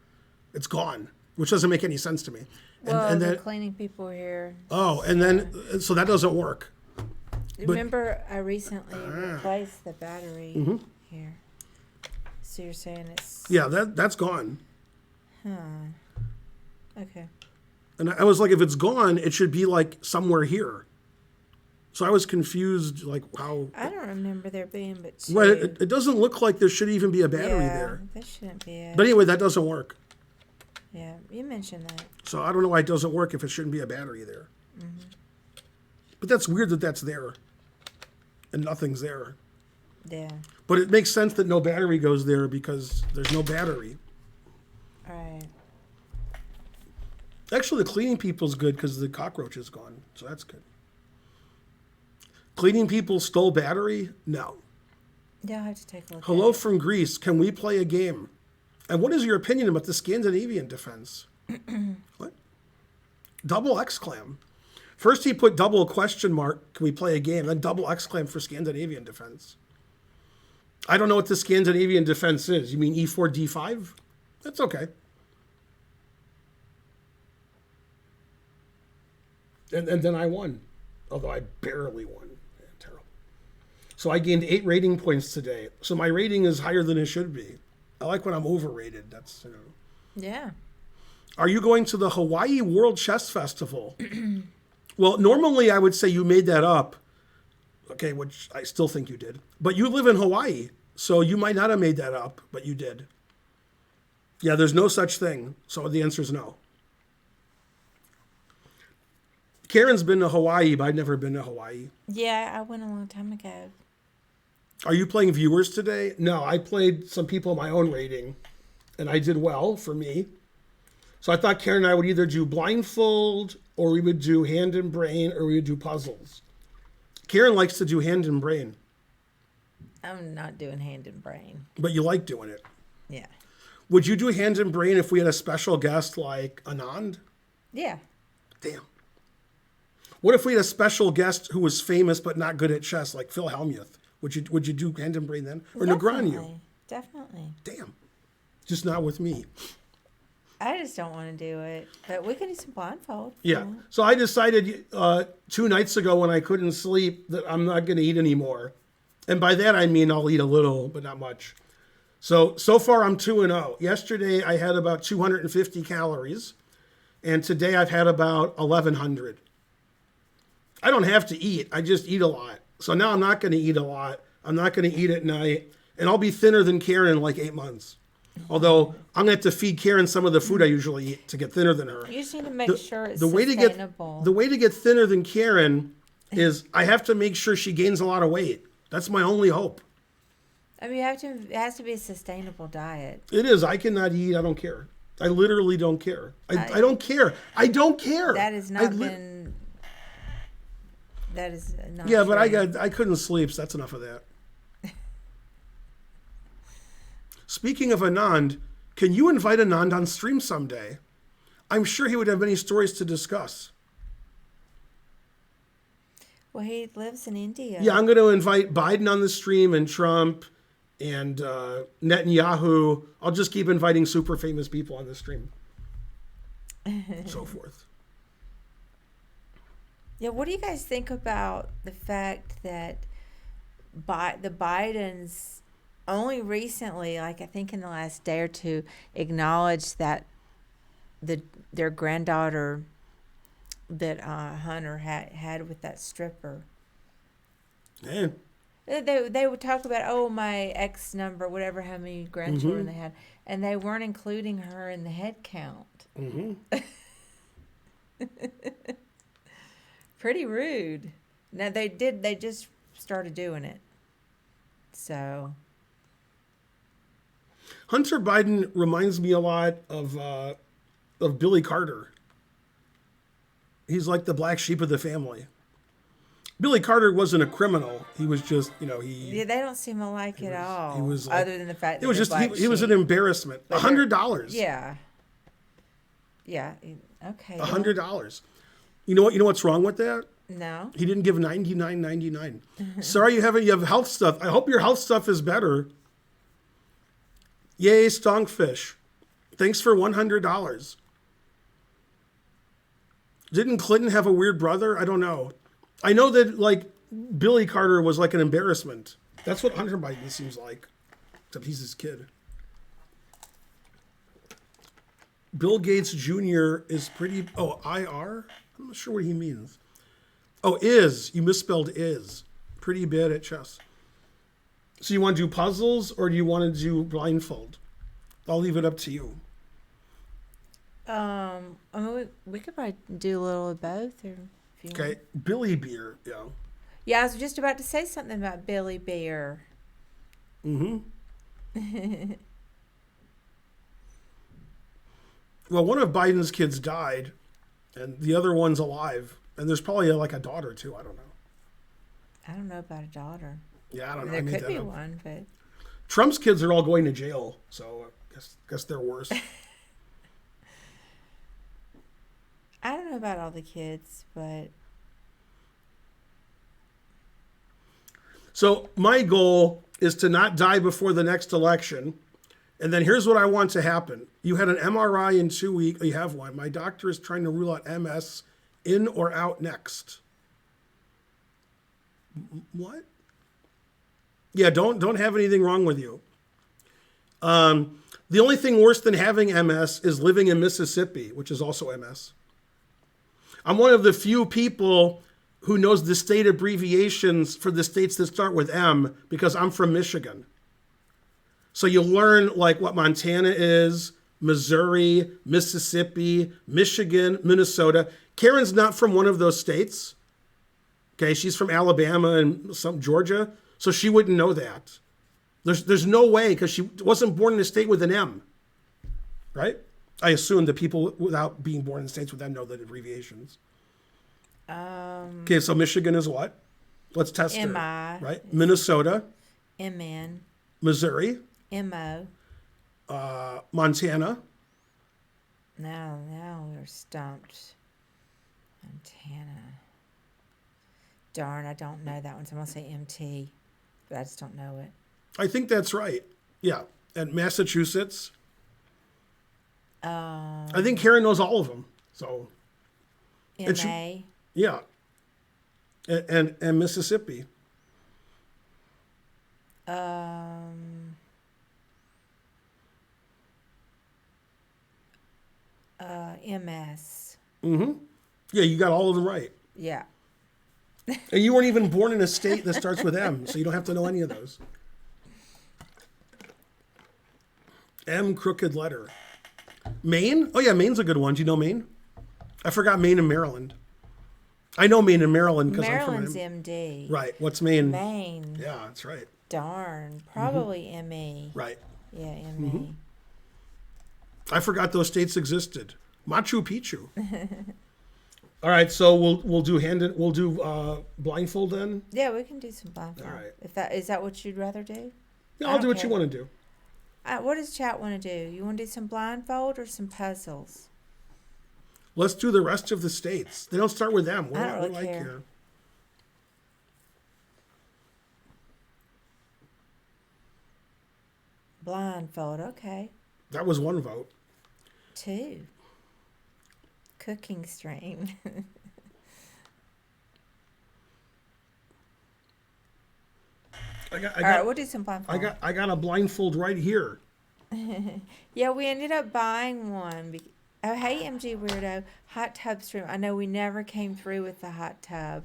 It's gone, which doesn't make any sense to me. And the cleaning people here. Oh, and then, so that doesn't work. Remember, I recently replaced the battery here. So you're saying it's... Yeah, that's gone. Huh. Okay. And I was like, if it's gone, it should be like somewhere here. So I was confused, like how... I don't remember there being but 2. Right, it doesn't look like there should even be a battery there. That shouldn't be it. But anyway, that doesn't work. Yeah, you mentioned that. So I don't know why it doesn't work if it shouldn't be a battery there. Mm-hmm. But that's weird that that's there. And nothing's there. Yeah. But it makes sense that no battery goes there because there's no battery. All right. Actually, the cleaning people's good because the cockroach is gone. So that's good. Cleaning people stole battery? No. Yeah, I'll have to take a look Hello at it. from Greece. Can we play a game? And what is your opinion about the Scandinavian defense? What? Double exclam. First he put double question mark, can we play a game? Then double exclam for Scandinavian defense. I don't know what the Scandinavian defense is. You mean e4, d5? That's okay. And then I won. Although I barely won. Yeah, terrible. So I gained 8 rating points today. So my rating is higher than it should be. I like when I'm overrated. That's, Yeah. Are you going to the Hawaii World Chess Festival? Well, normally I would say you made that up. Okay, which I still think you did. But you live in Hawaii, so you might not have made that up, but you did. Yeah, there's no such thing. So the answer is no. Karen's been to Hawaii, but I've never been to Hawaii. Yeah, I went a long time ago. Are you playing viewers today? No, I played some people my own rating, and I did well for me. So I thought Karen and I would either do blindfold, or we would do hand and brain, or we would do puzzles. Karen likes to do hand and brain. I'm not doing hand and brain. But you like doing it. Yeah. Would you do hand and brain if we had a special guest like Anand? Yeah. Damn. What if we had a special guest who was famous but not good at chess, like Phil Hellmuth? Would you do hand and brain then? Or Negreanu? Definitely. Damn. Just not with me. I just don't want to do it. But we could do some blindfold. Yeah. So I decided 2 nights ago when I couldn't sleep that I'm not going to eat anymore. And by that I mean I'll eat a little, but not much. So far I'm 2-0. Yesterday I had about 250 calories. And today I've had about 1,100. I don't have to eat. I just eat a lot. So now I'm not going to eat a lot. I'm not going to eat at night. And I'll be thinner than Karen in like 8 months. Although I'm going to have to feed Karen some of the food I usually eat to get thinner than her. You just need to make sure it's the way sustainable. The way to get thinner than Karen is I have to make sure she gains a lot of weight. That's my only hope. I mean, it has to be a sustainable diet. It is. I cannot eat. I don't care. I literally don't care. I don't care. I don't care. That has not been... That is not Yeah, true. but I couldn't sleep, so that's enough of that. Speaking of Anand, can you invite Anand on stream someday? I'm sure he would have many stories to discuss. Well, he lives in India. Yeah, I'm going to invite Biden on the stream and Trump and Netanyahu. I'll just keep inviting super famous people on the stream. So forth. Yeah, what do you guys think about the fact that the Bidens only recently, like I think in the last day or two, acknowledged that their granddaughter that Hunter had with that stripper. Man. They would talk about, oh, my X number, whatever, how many grandchildren they had, and they weren't including her in the head count. Mm-hmm. Pretty rude. Now they just started doing it. So Hunter Biden reminds me a lot of Billy Carter. He's like the black sheep of the family. Billy Carter wasn't a criminal. He was just, yeah, they don't seem alike at all. He was like, other than the fact that it was just black he was an sheep. embarrassment. $100. Yeah. Yeah. Okay. $100. You know what's wrong with that? No. He didn't give $99.99. Sorry, you have health stuff. I hope your health stuff is better. Yay, Stonkfish. Thanks for $100. Didn't Clinton have a weird brother? I don't know. I know that like Billy Carter was like an embarrassment. That's what Hunter Biden seems like. Except he's his kid. Bill Gates Jr. is pretty... Oh, IR? I'm not sure what he means. Oh, is. You misspelled is. Pretty bad at chess. So you want to do puzzles or do you want to do blindfold? I'll leave it up to you. I mean, we could probably do a little of both. Or if you Okay. want. Billy Beer. Yeah. Yeah, I was just about to say something about Billy Beer. Mm-hmm. Well, one of Biden's kids died, and the other one's alive. And there's probably like a daughter too. I don't know. I don't know about a daughter. Yeah, I don't know. There I made could that be up. one, but Trump's kids are all going to jail, so I guess they're worse. I don't know about all the kids, but So my goal is to not die before the next election. And then here's what I want to happen. You had an MRI in 2 weeks. You have one. My doctor is trying to rule out MS in or out next. What? Yeah, don't have anything wrong with you. The only thing worse than having MS is living in Mississippi, which is also MS. I'm one of the few people who knows the state abbreviations for the states that start with M because I'm from Michigan. So you learn like what Montana is, Missouri, Mississippi, Michigan, Minnesota. Karen's not from one of those states. Okay, she's from Alabama and some Georgia, so she wouldn't know that. There's no way because she wasn't born in a state with an M, right? I assume that people without being born in states with M know the abbreviations. Okay, so Michigan is what? Let's test it. M-I. Right? Minnesota. M-N. Missouri. M-O. Montana. Now we're stumped. Montana. Darn, I don't know that one, so I'm going to say MT, but I just don't know it. I think that's right. Yeah. And Massachusetts. I think Karen knows all of them. So. M-A. Yeah. And Mississippi. MS. Mm-hmm. Yeah, you got all of them right. Yeah. And you weren't even born in a state that starts with M, so you don't have to know any of those. M, crooked letter. Maine? Oh, yeah, Maine's a good one. Do you know Maine? I forgot Maine and Maryland. I know Maine and Maryland because I'm from Maryland's MD. Right. What's Maine? Maine. Yeah, that's right. Darn. Probably ME. Right. Yeah, ME. I forgot those states existed. Machu Picchu. All right, so we'll do blindfold then. Yeah, we can do some blindfold. All right. If that is that what you'd rather do? Yeah, I'll do what you want to do. What does chat want to do? You want to do some blindfold or some puzzles? Let's do the rest of the states. They don't start with them. I don't really care. Here? Blindfold, okay. That was one vote. 2. Cooking stream. All right, we'll do some blindfold. I got a blindfold right here. Yeah, we ended up buying one. Oh, hey, MG Weirdo. Hot tub stream. I know we never came through with the hot tub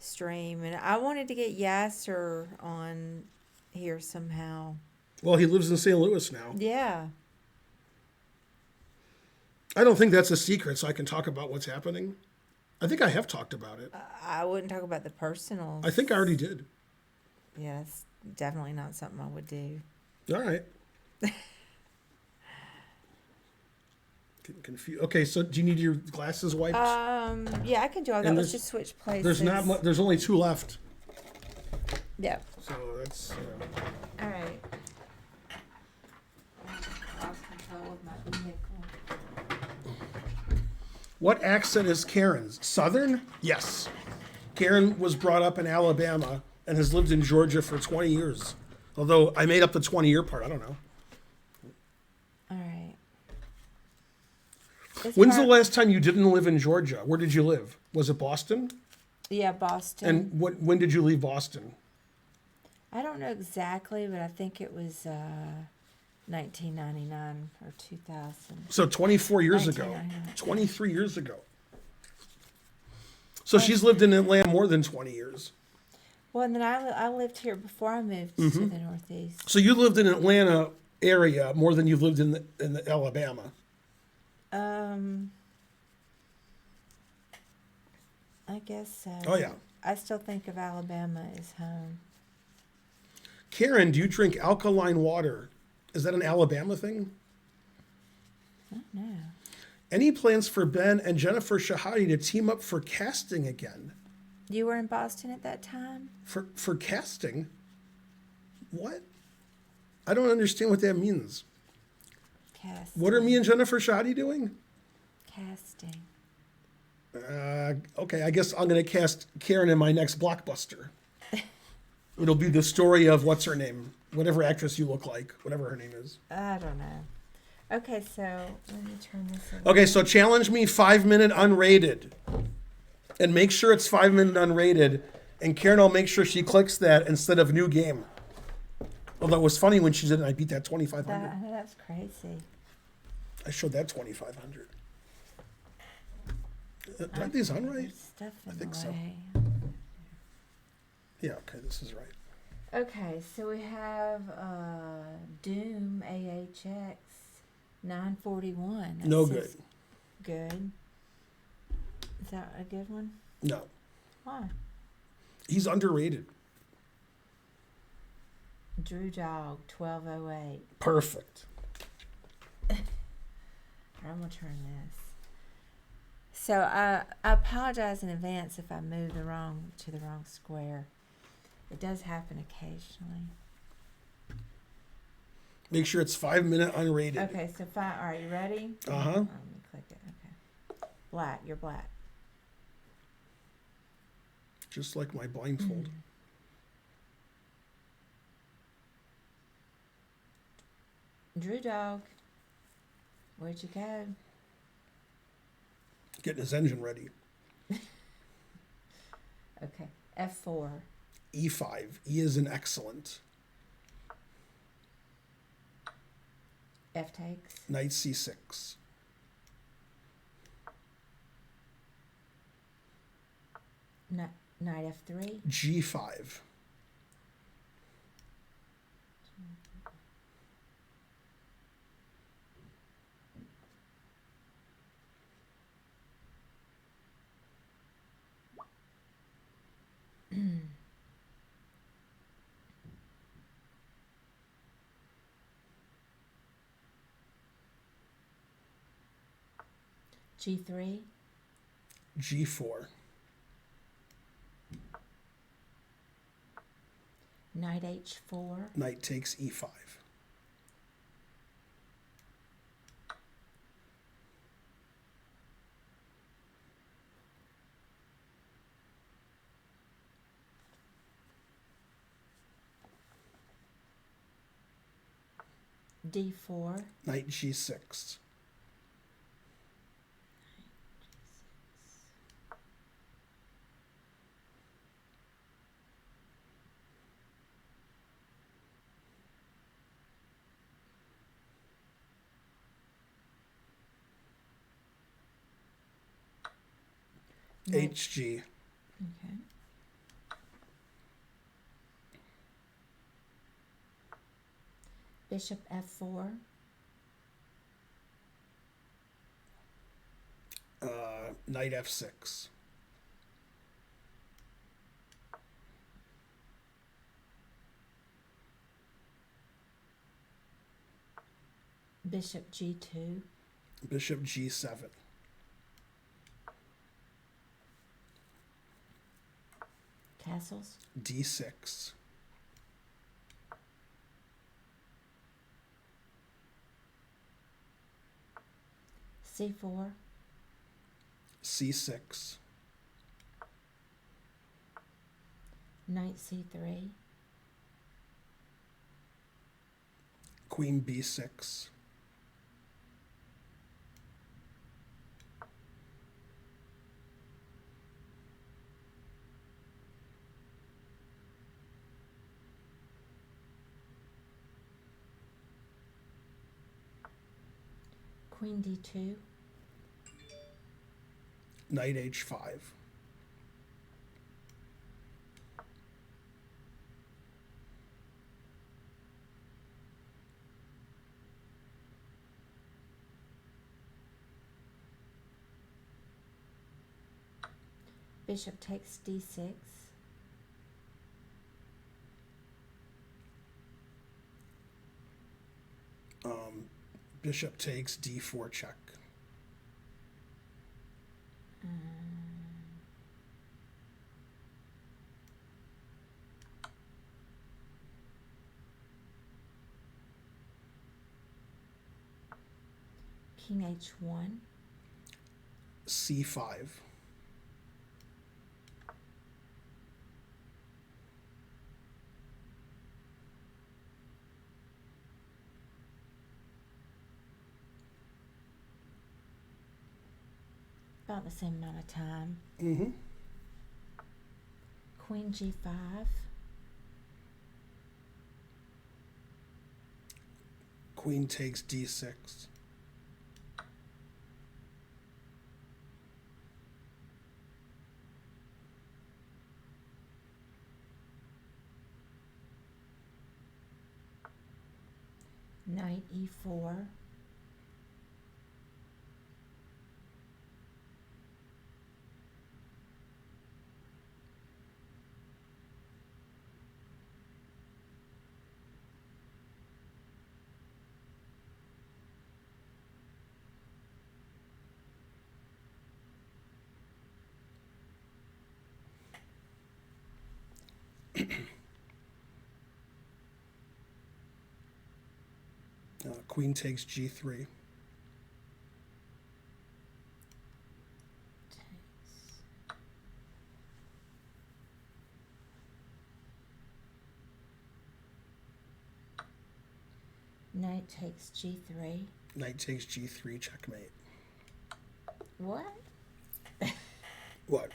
stream. And I wanted to get Yasser on here somehow. Well, he lives in St. Louis now. Yeah. I don't think that's a secret, so I can talk about what's happening. I think I have talked about it. I wouldn't talk about the personal. I think I already did. Yeah, that's definitely not something I would do. All right. Getting confused. Okay, so do you need your glasses wiped? Yeah, I can do all that. Let's just switch places. There's not much. There's only 2 left. Yeah. So that's. All right. Lost control of my vehicle. What accent is Karen's? Southern? Yes. Karen was brought up in Alabama and has lived in Georgia for 20 years. Although I made up the 20-year part. I don't know. All right. When's the last time you didn't live in Georgia? Where did you live? Was it Boston? Yeah, Boston. And when did you leave Boston? I don't know exactly, but I think it was 1999 or 2000. So 24 years ago. 23 years ago. So she's lived in Atlanta more than 20 years. Well, and then I lived here before I moved to the Northeast. So you lived in Atlanta area more than you've lived in the Alabama. I guess so. Oh, yeah. I still think of Alabama as home. Karen, do you drink alkaline water? Is that an Alabama thing? I don't know. Any plans for Ben and Jennifer Shahadi to team up for casting again? You were in Boston at that time? For casting? What? I don't understand what that means. Casting. What are me and Jennifer Shahadi doing? Casting. Okay, I guess I'm going to cast Karen in my next blockbuster. It'll be the story of what's her name? Whatever actress you look like, whatever her name is. I don't know. Okay, so let me turn this over. Okay, so challenge me 5-minute unrated. And make sure it's 5-minute unrated. And Karen will make sure she clicks that instead of new game. Although it was funny when she did it, I beat that 2,500. I know that's crazy. I showed that 2,500. Are these on right? There's stuff in I think the so. way. Yeah, okay, this is right. Okay, so we have Doom AHX 941. That No says good. Good. Is that a good one? No. Why? He's underrated. Drew Dog 1208. Perfect. I'm gonna turn this. So I apologize in advance if I move to the wrong square. It does happen occasionally. Make sure it's 5-minute unrated. Okay, so fine. All right, you ready? Uh-huh. Let me click it. Okay. Black. You're black. Just like my blindfold. Drew Dog. Where'd you go? Getting his engine ready. Okay. F4. E5. E is an excellent. F takes. Knight C6. Knight F3. G5. G3. G4. Knight H4. Knight takes E5. D4. Knight G6. HG. Okay. Bishop F4. Knight F6. Bishop G2. Bishop G7. Castles. D6. C4. C6. Knight C3. Queen B6. Queen D2. Knight H5. Bishop takes D6. Bishop takes D4 check. King H1. C5. About the same amount of time. Mm-hmm. Queen G5. Queen takes d6. Knight e4. Queen takes g3. Knight takes g3. Knight takes g3, checkmate. What? What?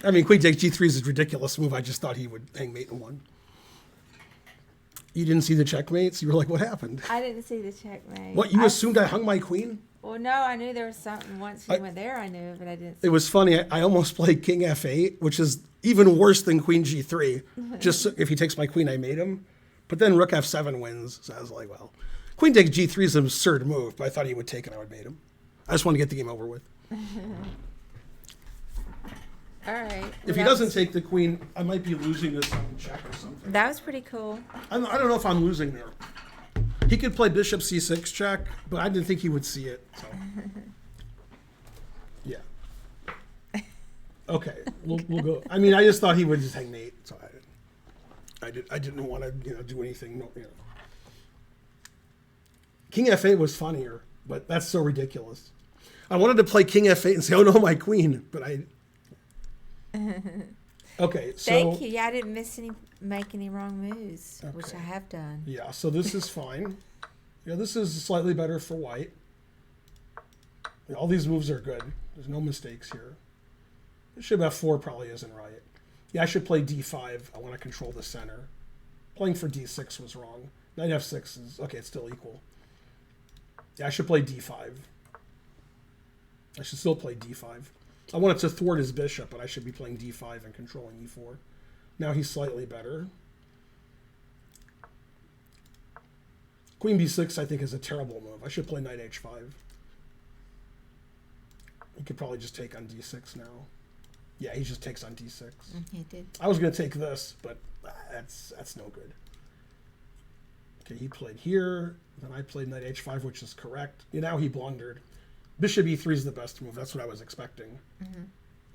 I mean, queen takes g3 is a ridiculous move. I just thought he would hang mate in one. You didn't see the checkmates? You were like, what happened? I didn't see the checkmate. What, you assumed I hung my queen? Well, no, I knew there was something once he went there. I knew, but I didn't. It was funny. I almost played king f8, which is even worse than queen g3. Just so, if he takes my queen, I mate him. But then rook f7 wins. So I was like, well, queen takes g3 is an absurd move, but I thought he would take it. I would mate him. I just wanted to get the game over with. All right. If he doesn't take the queen, I might be losing this on check or something. That was pretty cool. I don't know if I'm losing there. He could play bishop c6 check, but I didn't think he would see it. So. Yeah. Okay, we'll go. I mean, I just thought he would just hang mate, so I didn't want to do anything. No, King f8 was funnier, but that's so ridiculous. I wanted to play king f8 and say, oh no, my queen, but I. Okay, so Thank you. Yeah, I didn't make any wrong moves, which Okay. I have done. yeah, so this is fine. Yeah, this is slightly better for white. Yeah, all these moves are good. There's no mistakes here. Bishop f4 probably isn't right. Yeah, I should play d5. I want to control the center. Playing for d6 was wrong. Knight f6 is okay. It's still equal. Yeah, I should play d5. I should still play d5. I wanted to thwart his bishop, but I should be playing d5 and controlling e4. Now he's slightly better. Queen b6, I think, is a terrible move. I should play knight h5. He could probably just take on d6 now. Yeah, he just takes on d6. He did. I was going to take this, but that's no good. Okay, he played here. Then I played knight h5, which is correct. Now he blundered. Bishop e3 is the best move. That's what I was expecting.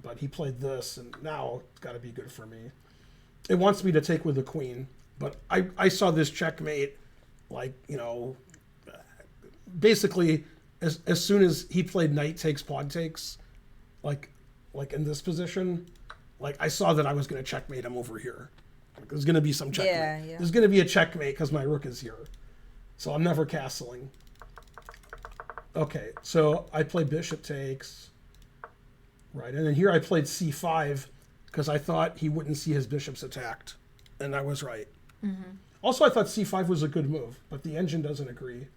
But he played this, and now it's got to be good for me. It wants me to take with the queen, but I saw this checkmate, like, basically as soon as he played knight takes, pawn takes, like in this position, like I saw that I was going to checkmate him over here. Like, there's going to be some checkmate. Yeah. There's going to be a checkmate because my rook is here. So I'm never castling. Okay, so I play bishop takes, right? And then here I played c5 because I thought he wouldn't see his bishops attacked, and I was right. Also, I thought c5 was a good move, but the engine doesn't agree.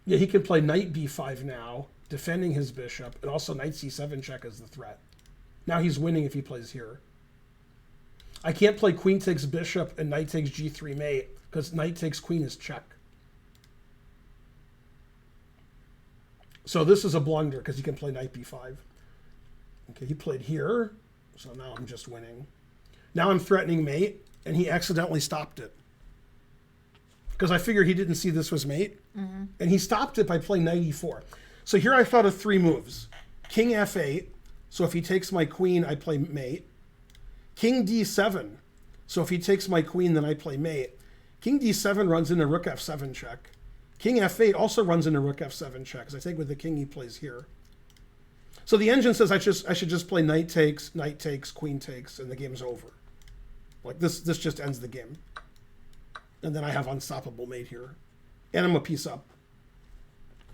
Yeah, he can play knight b5 now, defending his bishop, and also knight c7 check as the threat. Now he's winning if he plays here. I can't play queen takes bishop and knight takes g3 mate because knight takes queen is check. So this is a blunder because he can play knight b5. Okay, he played here, so now I'm just winning. Now I'm threatening mate, and he accidentally stopped it. Because I figured he didn't see this was mate, and he stopped it by playing knight e4. So here I thought of three moves. King f8, so if he takes my queen, I play mate. King d7, so if he takes my queen, then I play mate. King d7 runs into rook f7 check. King f8 also runs into rook f7 check, because I think with the king he plays here. So the engine says I should just play knight takes, queen takes, and the game's over. Like this just ends the game. And then I have unstoppable mate here. And I'm a piece up.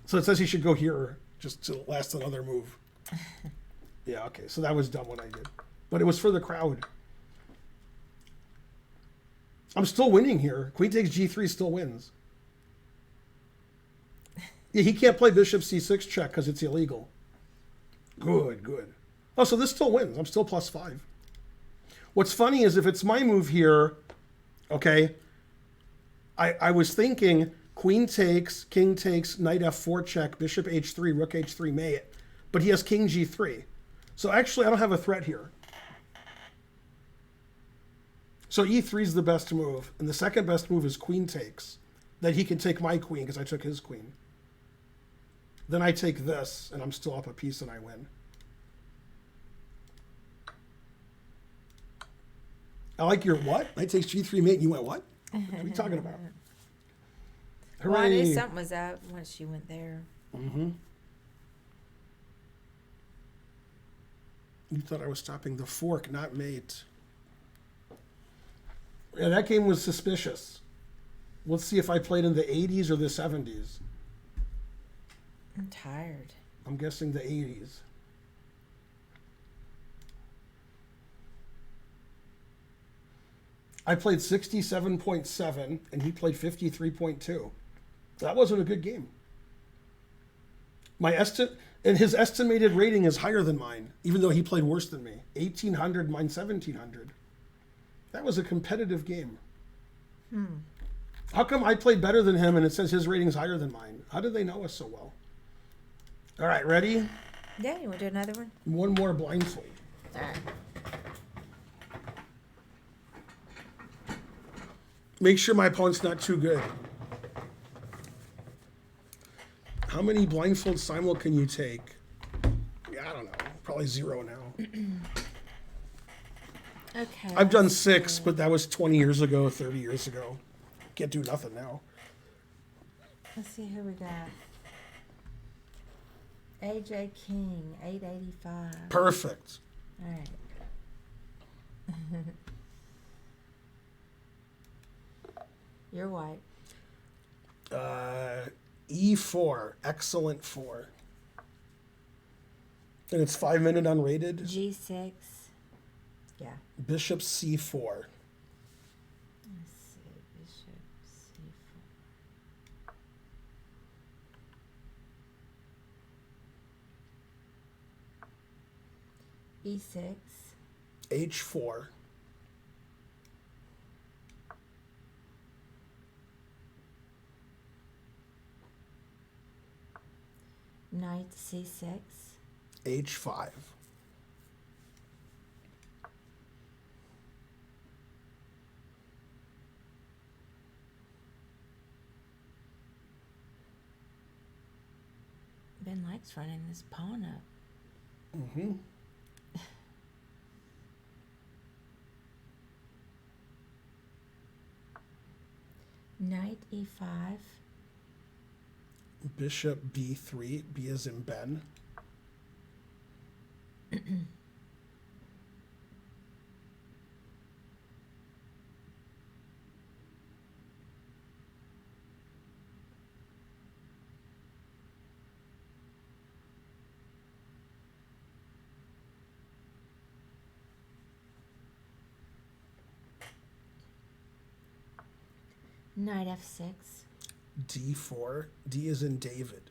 So it says he should go here just to last another move. Yeah, okay, so that was dumb what I did. But it was for the crowd. I'm still winning here. Queen takes g3 still wins. Yeah, he can't play bishop c6 check because it's illegal. Good, good. Oh, so this still wins. I'm still +5. What's funny is if it's my move here, okay, I was thinking queen takes, king takes, knight f4 check, bishop h3, rook h3 mate, but he has king g3. So actually, I don't have a threat here. So e3 is the best move, and the second best move is queen takes. Then he can take my queen because I took his queen. Then I take this, and I'm still up a piece, and I win. I like your what? Knight takes g3 mate, and you went what? What are we talking about? Hooray. Well, I knew something was up once you went there. Mm-hmm. You thought I was stopping the fork, not mate. Yeah, that game was suspicious. Let's see if I played in the 80s or the 70s. I'm tired. I'm guessing the 80s. I played 67.7 and he played 53.2. That wasn't a good game. And his estimated rating is higher than mine, even though he played worse than me. 1800, mine 1700. That was a competitive game. How come I played better than him and it says his rating's higher than mine? How did they know us so well? All right, ready? Yeah, you want to do another one? One more blindfold. All right. Make sure my opponent's not too good. How many blindfold simul can you take? Yeah, I don't know. Probably 0 now. Okay. I've done 6, but that was 20 years ago, 30 years ago. Can't do nothing now. Let's see who we got. AJ King, 885. Perfect. All right. You're white. E4, excellent 4. And it's 5-minute unrated. G6. Yeah. Bishop C4. Let's see. Bishop C4. E6. H4. Knight C6. H5. Ben likes running this pawn up. Mm-hmm. Knight E5. Bishop B3. B as in Ben. Knight F6. D4. D as in David.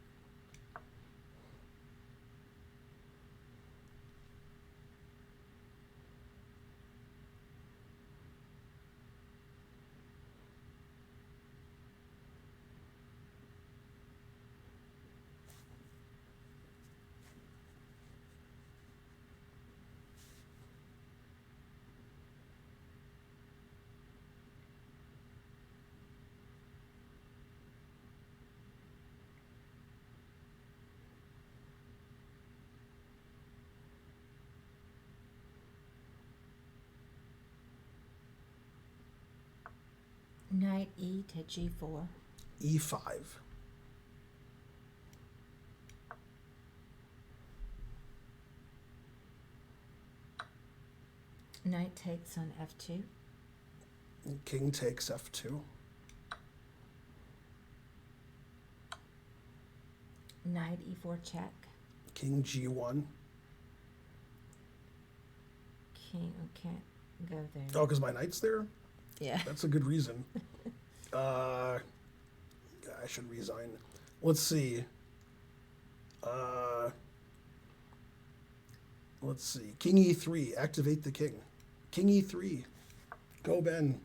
Knight E to G4. E5. Knight takes on F2. King takes F2. Knight E4 check. King G1. King, can't go there. Oh, because my knight's there? Yeah. That's a good reason. I should resign. Let's see. Let's see. King E3. Activate the king. King E3. Go, Ben.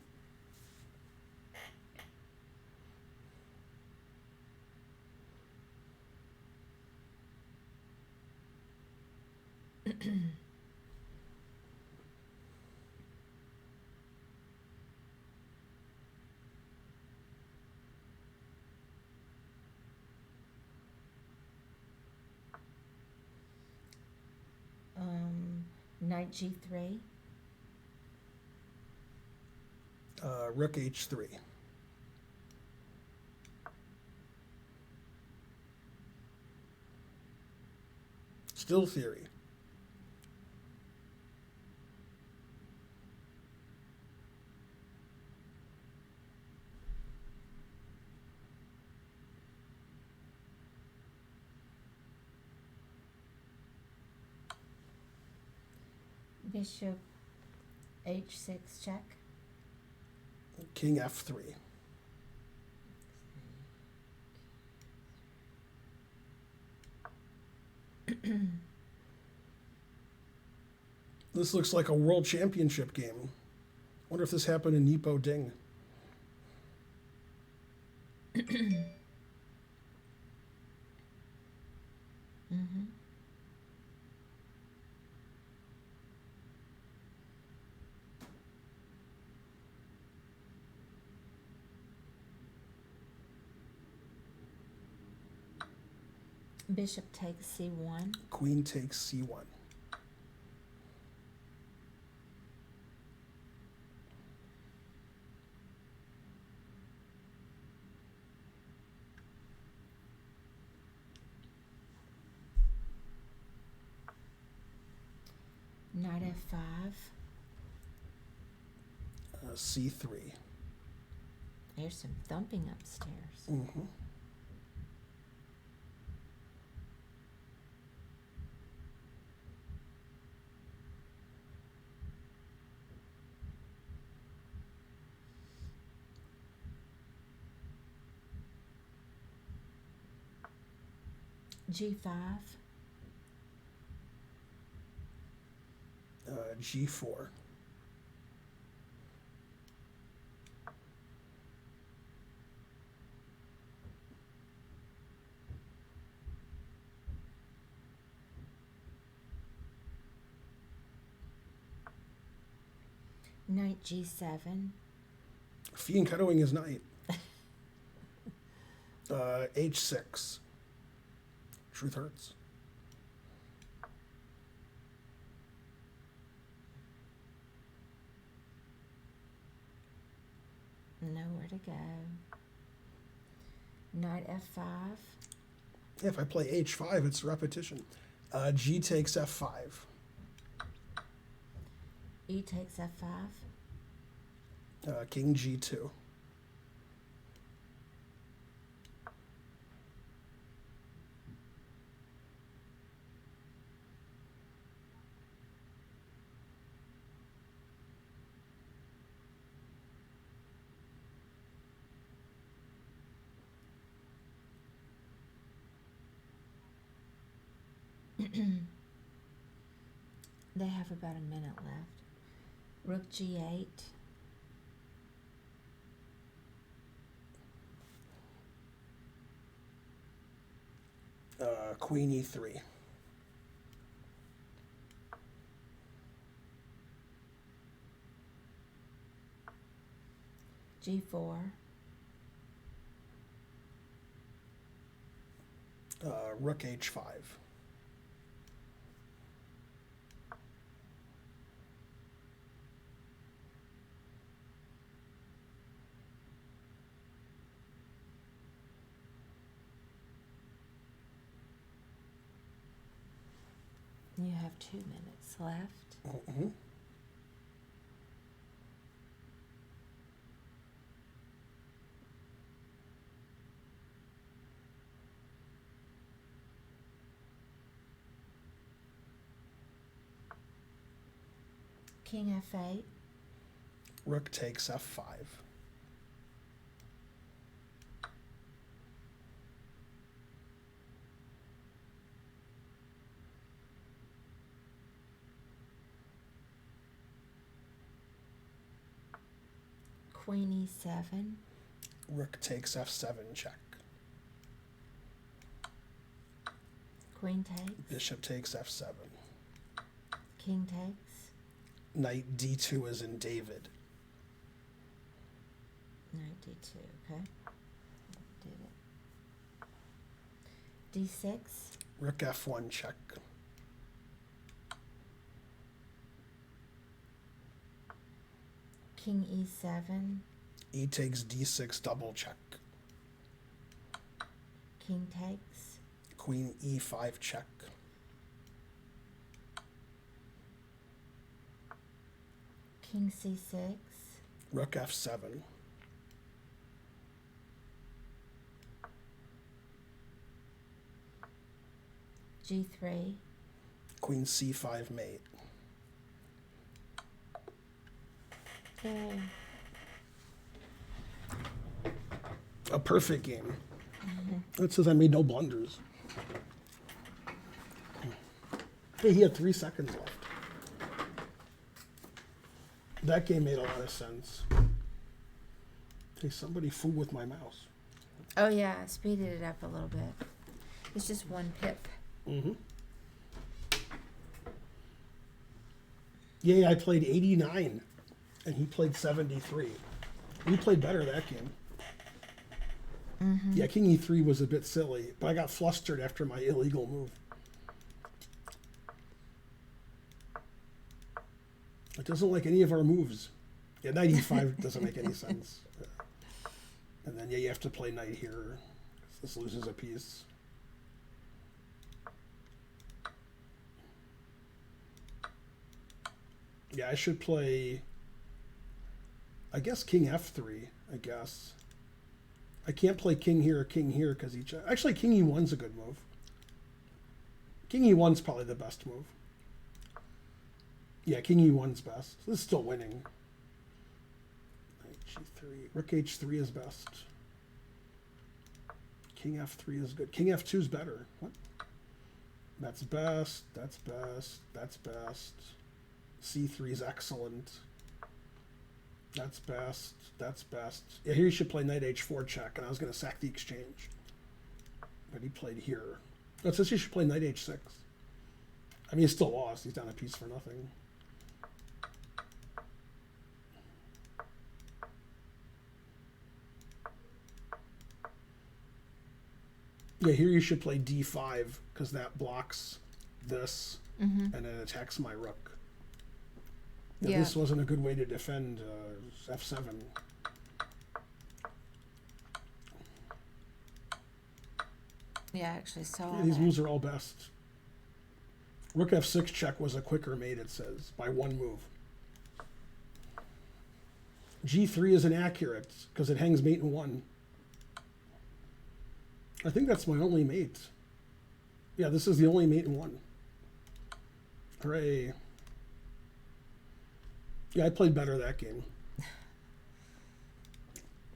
Knight G3. Rook H3. Still theory. Bishop H6 check. King F3. This looks like a world championship game. Wonder if this happened in Nipo Ding. Bishop takes C1. Queen takes C1. Knight F5. C3. There's some thumping upstairs. Mm-hmm. G5. G4. Knight G7. Hikaruing his knight. H6. Truth hurts. Nowhere to go. Knight F5. Yeah, if I play H5, it's repetition. G takes F5. E takes F5. King G2. They have about a minute left. Rook G8. Queen E3. G4. Rook H5. You have 2 minutes left. Mm-hmm. King F8. Rook takes F5. Queen E7. Rook takes F7 check. Queen takes. Bishop takes F7. King takes. Knight D2 is in David. Knight D2, okay. Did it. D6. Rook F1 check. King E7. E takes D6 double check. King takes. Queen E5 check. King C6. Rook F7. G3. Queen C5 mate. Okay. A perfect game. It says I made no blunders. Hey, he had 3 seconds left. That game made a lot of sense. Hey, somebody fool with my mouse. Oh yeah, I speeded it up a little bit. It's just 1 pip. Mm-hmm. Yeah, I played 89, and he played 73. We played better that game. Mm-hmm. Yeah, King E3 was a bit silly, but I got flustered after my illegal move. It doesn't like any of our moves. Yeah, Knight E5 doesn't make any sense. Yeah. And then, yeah, you have to play Knight here. This loses a piece. Yeah, I should play, I guess, King F3, I guess. I can't play King here or King here because each... Actually, King E1's a good move. King E1's probably the best move. Yeah, King E1's best. This is still winning. Knight G3. Rook H3 is best. King F3 is good. King F2 is better. What? That's best. That's best. That's best. C3 is excellent. That's best. That's best. Yeah, here you should play Knight H4 check, and I was going to sack the exchange. But he played here. That says you should play Knight H6. I mean, he's still lost. He's down a piece for nothing. Yeah, here you should play D5, because that blocks this, and it attacks my rook. Yeah. This wasn't a good way to defend F7. Yeah, I actually saw Yeah, these that. moves are all best. Rook F6 check was a quicker mate, it says, by 1 move. G3 is inaccurate, because it hangs mate in 1. I think that's my only mate. Yeah, this is the only mate in 1. Hooray. Yeah, I played better that game.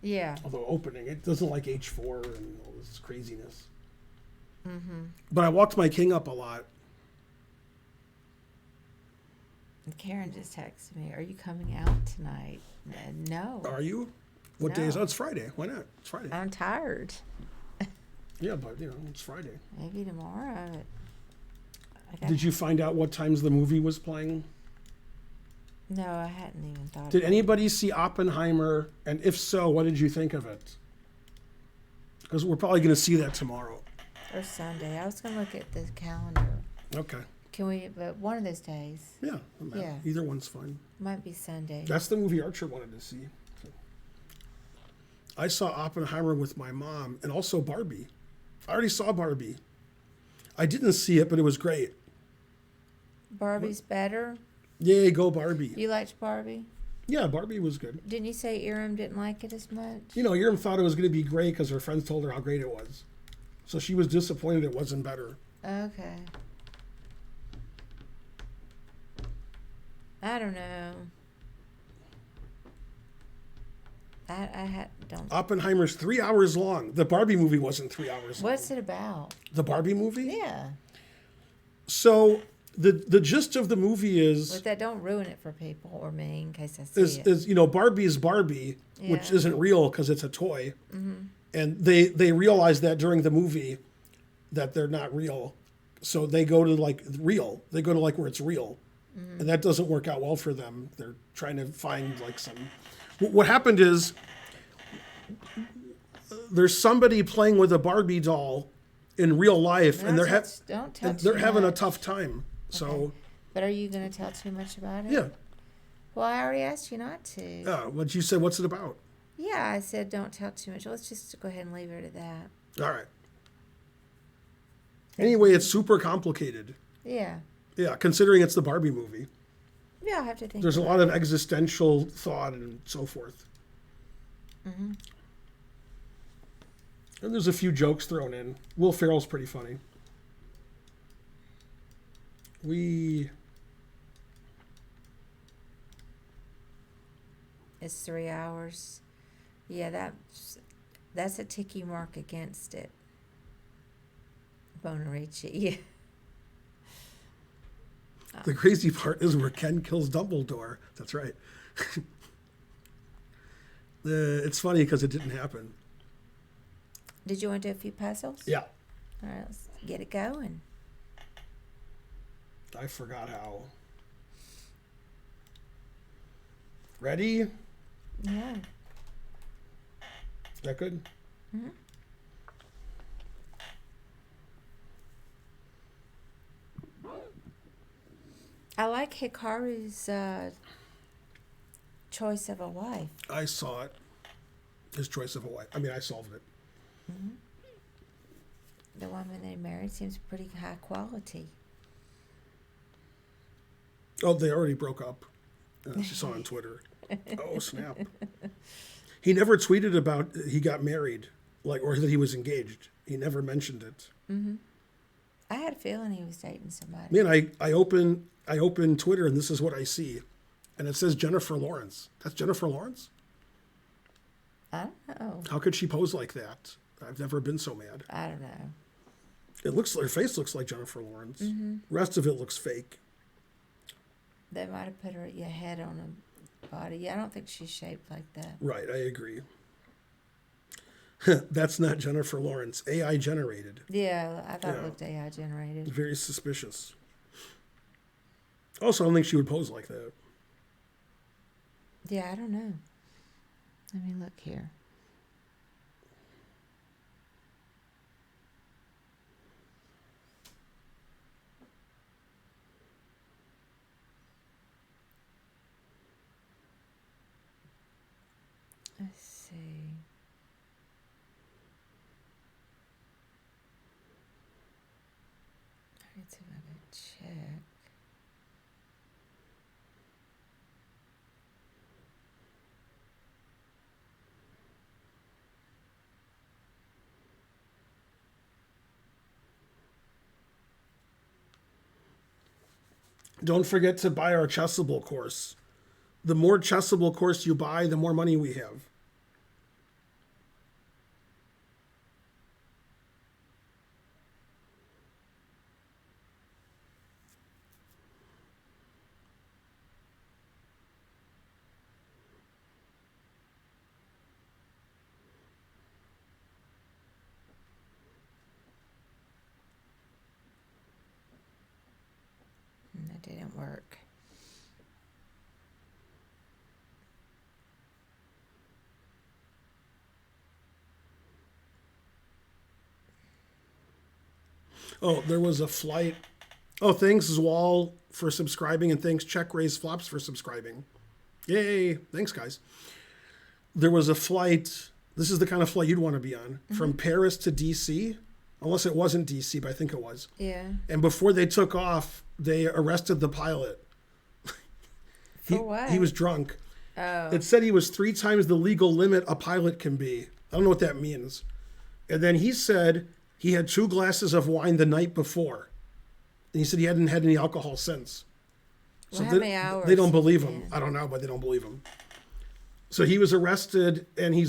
Yeah. Although opening, it doesn't like H4 and all this craziness. Mm-hmm. But I walked my king up a lot. Karen just texted me, are you coming out tonight? No. Are you? What day is it? Oh, it's Friday. Why not? It's Friday. I'm tired. Yeah, but, you know, it's Friday. Maybe tomorrow. Did you find out what times the movie was playing? No, I hadn't even thought Did of anybody see Oppenheimer? And if so, what did you think of it? Because we're probably going to see that tomorrow. it. Or Sunday. I was going to look at the calendar. Okay. Can we, but one of those days. Yeah. Yeah. Either one's fine. Might be Sunday. That's the movie Archer wanted to see. So. I saw Oppenheimer with my mom and also Barbie. I already saw Barbie. I didn't see it, but it was great. Barbie's better? Yay, go Barbie. You liked Barbie? Yeah, Barbie was good. Didn't you say Iram didn't like it as much? You know, Iram thought it was going to be great because her friends told her how great it was. So she was disappointed it wasn't better. Okay. I don't know. I don't. Oppenheimer's 3 hours long. The Barbie movie wasn't 3 hours long. What's it about? The Barbie movie? Yeah. So the gist of the movie is But that don't ruin it for people or me in case I see it. is you know, Barbie is Barbie, which Yeah. isn't real because it's a toy. And they realize that during the movie that they're not real. So they go to like real. They go to like where it's real. And that doesn't work out well for them. They're trying to find like some. What happened is there's somebody playing with a Barbie doll in real life, and Don't tell too they're having a much. tough time. So Okay. But are you going to tell too much about it? yeah, Well, I already asked you not to. what you said? What's it about? Yeah, I said don't tell too much. Let's just go ahead and leave it at that. All right. Anyway, it's super complicated. Yeah. Yeah, considering it's the Barbie movie. Yeah, I'll have to think. There's a about lot of existential thought and so forth. Mm-hmm. And there's a few jokes thrown in. Will Ferrell's pretty funny. It's 3 hours. Yeah, that's a ticky mark against it. Bonarici. The crazy part is where Ken kills Dumbledore. That's right. It's funny because it didn't happen. Did you want to do a few puzzles? Yeah. All right, let's get it going. I forgot how. Ready? Yeah. That good? Mhm. I like Hikaru's choice of a wife. I saw it. His choice of a wife. I mean, I solved it. The woman they married seems pretty high quality. Oh, they already broke up. She saw on Twitter. Oh, snap. He never tweeted about he got married, like, or that he was engaged. He never mentioned it. I had a feeling he was dating somebody. Man, I open Twitter and this is what I see. And it says Jennifer Lawrence. That's Jennifer Lawrence? I don't know. How could she pose like that? I've never been so mad. I don't know. Her face looks like Jennifer Lawrence. Rest of it looks fake. They might have put her head on a body. Yeah, I don't think she's shaped like that. Right, I agree. That's not Jennifer Lawrence. AI generated. Yeah, I thought it looked AI generated. Very suspicious. Also, I don't think she would pose like that. Yeah, I don't know. Let me look here. Let's see. Let's see if I can check. Don't forget to buy our Chessable course. The more Chessable course you buy, the more money we have. That didn't work. Oh, there was a flight. Oh, thanks, Zwall, for subscribing, and thanks, Check Raise Flops, for subscribing. Yay. Thanks, guys. There was a flight. This is the kind of flight you'd want to be on, from Paris to D.C., unless it wasn't D.C., but I think it was. Yeah. And before they took off, they arrested the pilot. For what? He was drunk. Oh. It said he was 3 times the legal limit a pilot can be. I don't know what that means. And then he said he had 2 glasses of wine the night before. And he said he hadn't had any alcohol since. Well, how many hours? They don't believe him. in? I don't know, but they don't believe him. So he was arrested, and he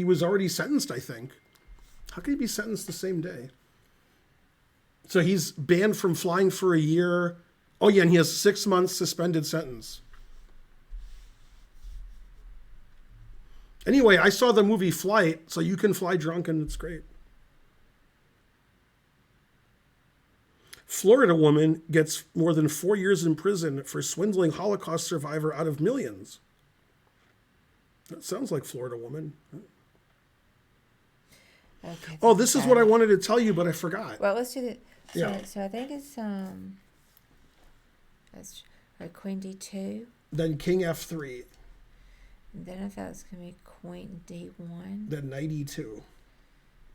was already sentenced, I think. How could he be sentenced the same day? So he's banned from flying for a year. Oh, yeah, and he has 6 months suspended sentence. Anyway, I saw the movie Flight, so you can fly drunk and it's great. Florida woman gets more than 4 years in prison for swindling Holocaust survivor out of millions. That sounds like Florida woman. Okay. Oh, this is what I wanted to tell you, but I forgot. Well, let's do the. So, Yeah. so I think it's that's Queen D2. Then King F3. And then I thought it was gonna be Queen D1. Then Knight E2.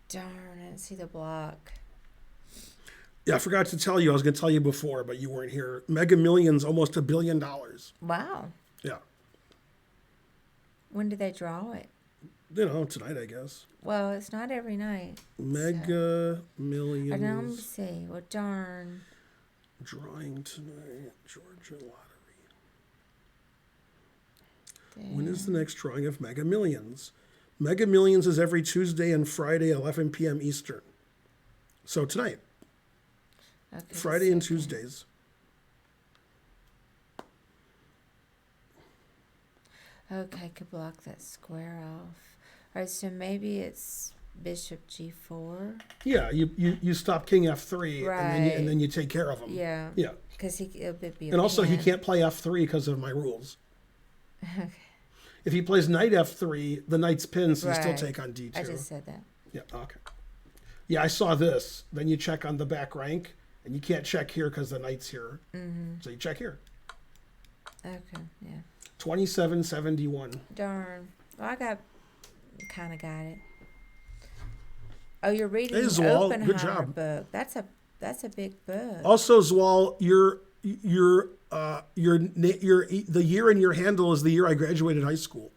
Darn, I didn't see the block. Yeah, I forgot to tell you. I was going to tell you before, but you weren't here. Mega Millions, almost $1 billion. Wow. Yeah. When did they draw it? You know, tonight, I guess. Well, it's not every night. Mega I know, let me Millions. see. Well, darn. Drawing tonight. Georgia Lottery. Damn. When is the next drawing of Mega Millions? Mega Millions is every Tuesday and Friday, 11 p.m. Eastern. So tonight. Okay, Friday and second. Tuesdays. Okay, I could block that square off. All right, so maybe it's Bishop G4. Yeah, you stop King F3 and then you take care of him. Yeah. Yeah. Because it'll be a And also, he pin. can't play F3 because of my rules. Okay. If he plays Knight F3, the Knight's pinned, so you still Right. take on D2. I just said that. Yeah, okay. Yeah, I saw this. Then you check on the back rank, and you can't check here because the Knight's here. Mm-hmm. So you check here. Okay, yeah. 2771. Darn. Well, I kind of got it. Oh, you're reading Hey, the Zwal, good Oppenheimer job. book. That's a big book. Also, Zwal, the year in your handle is the year I graduated high school.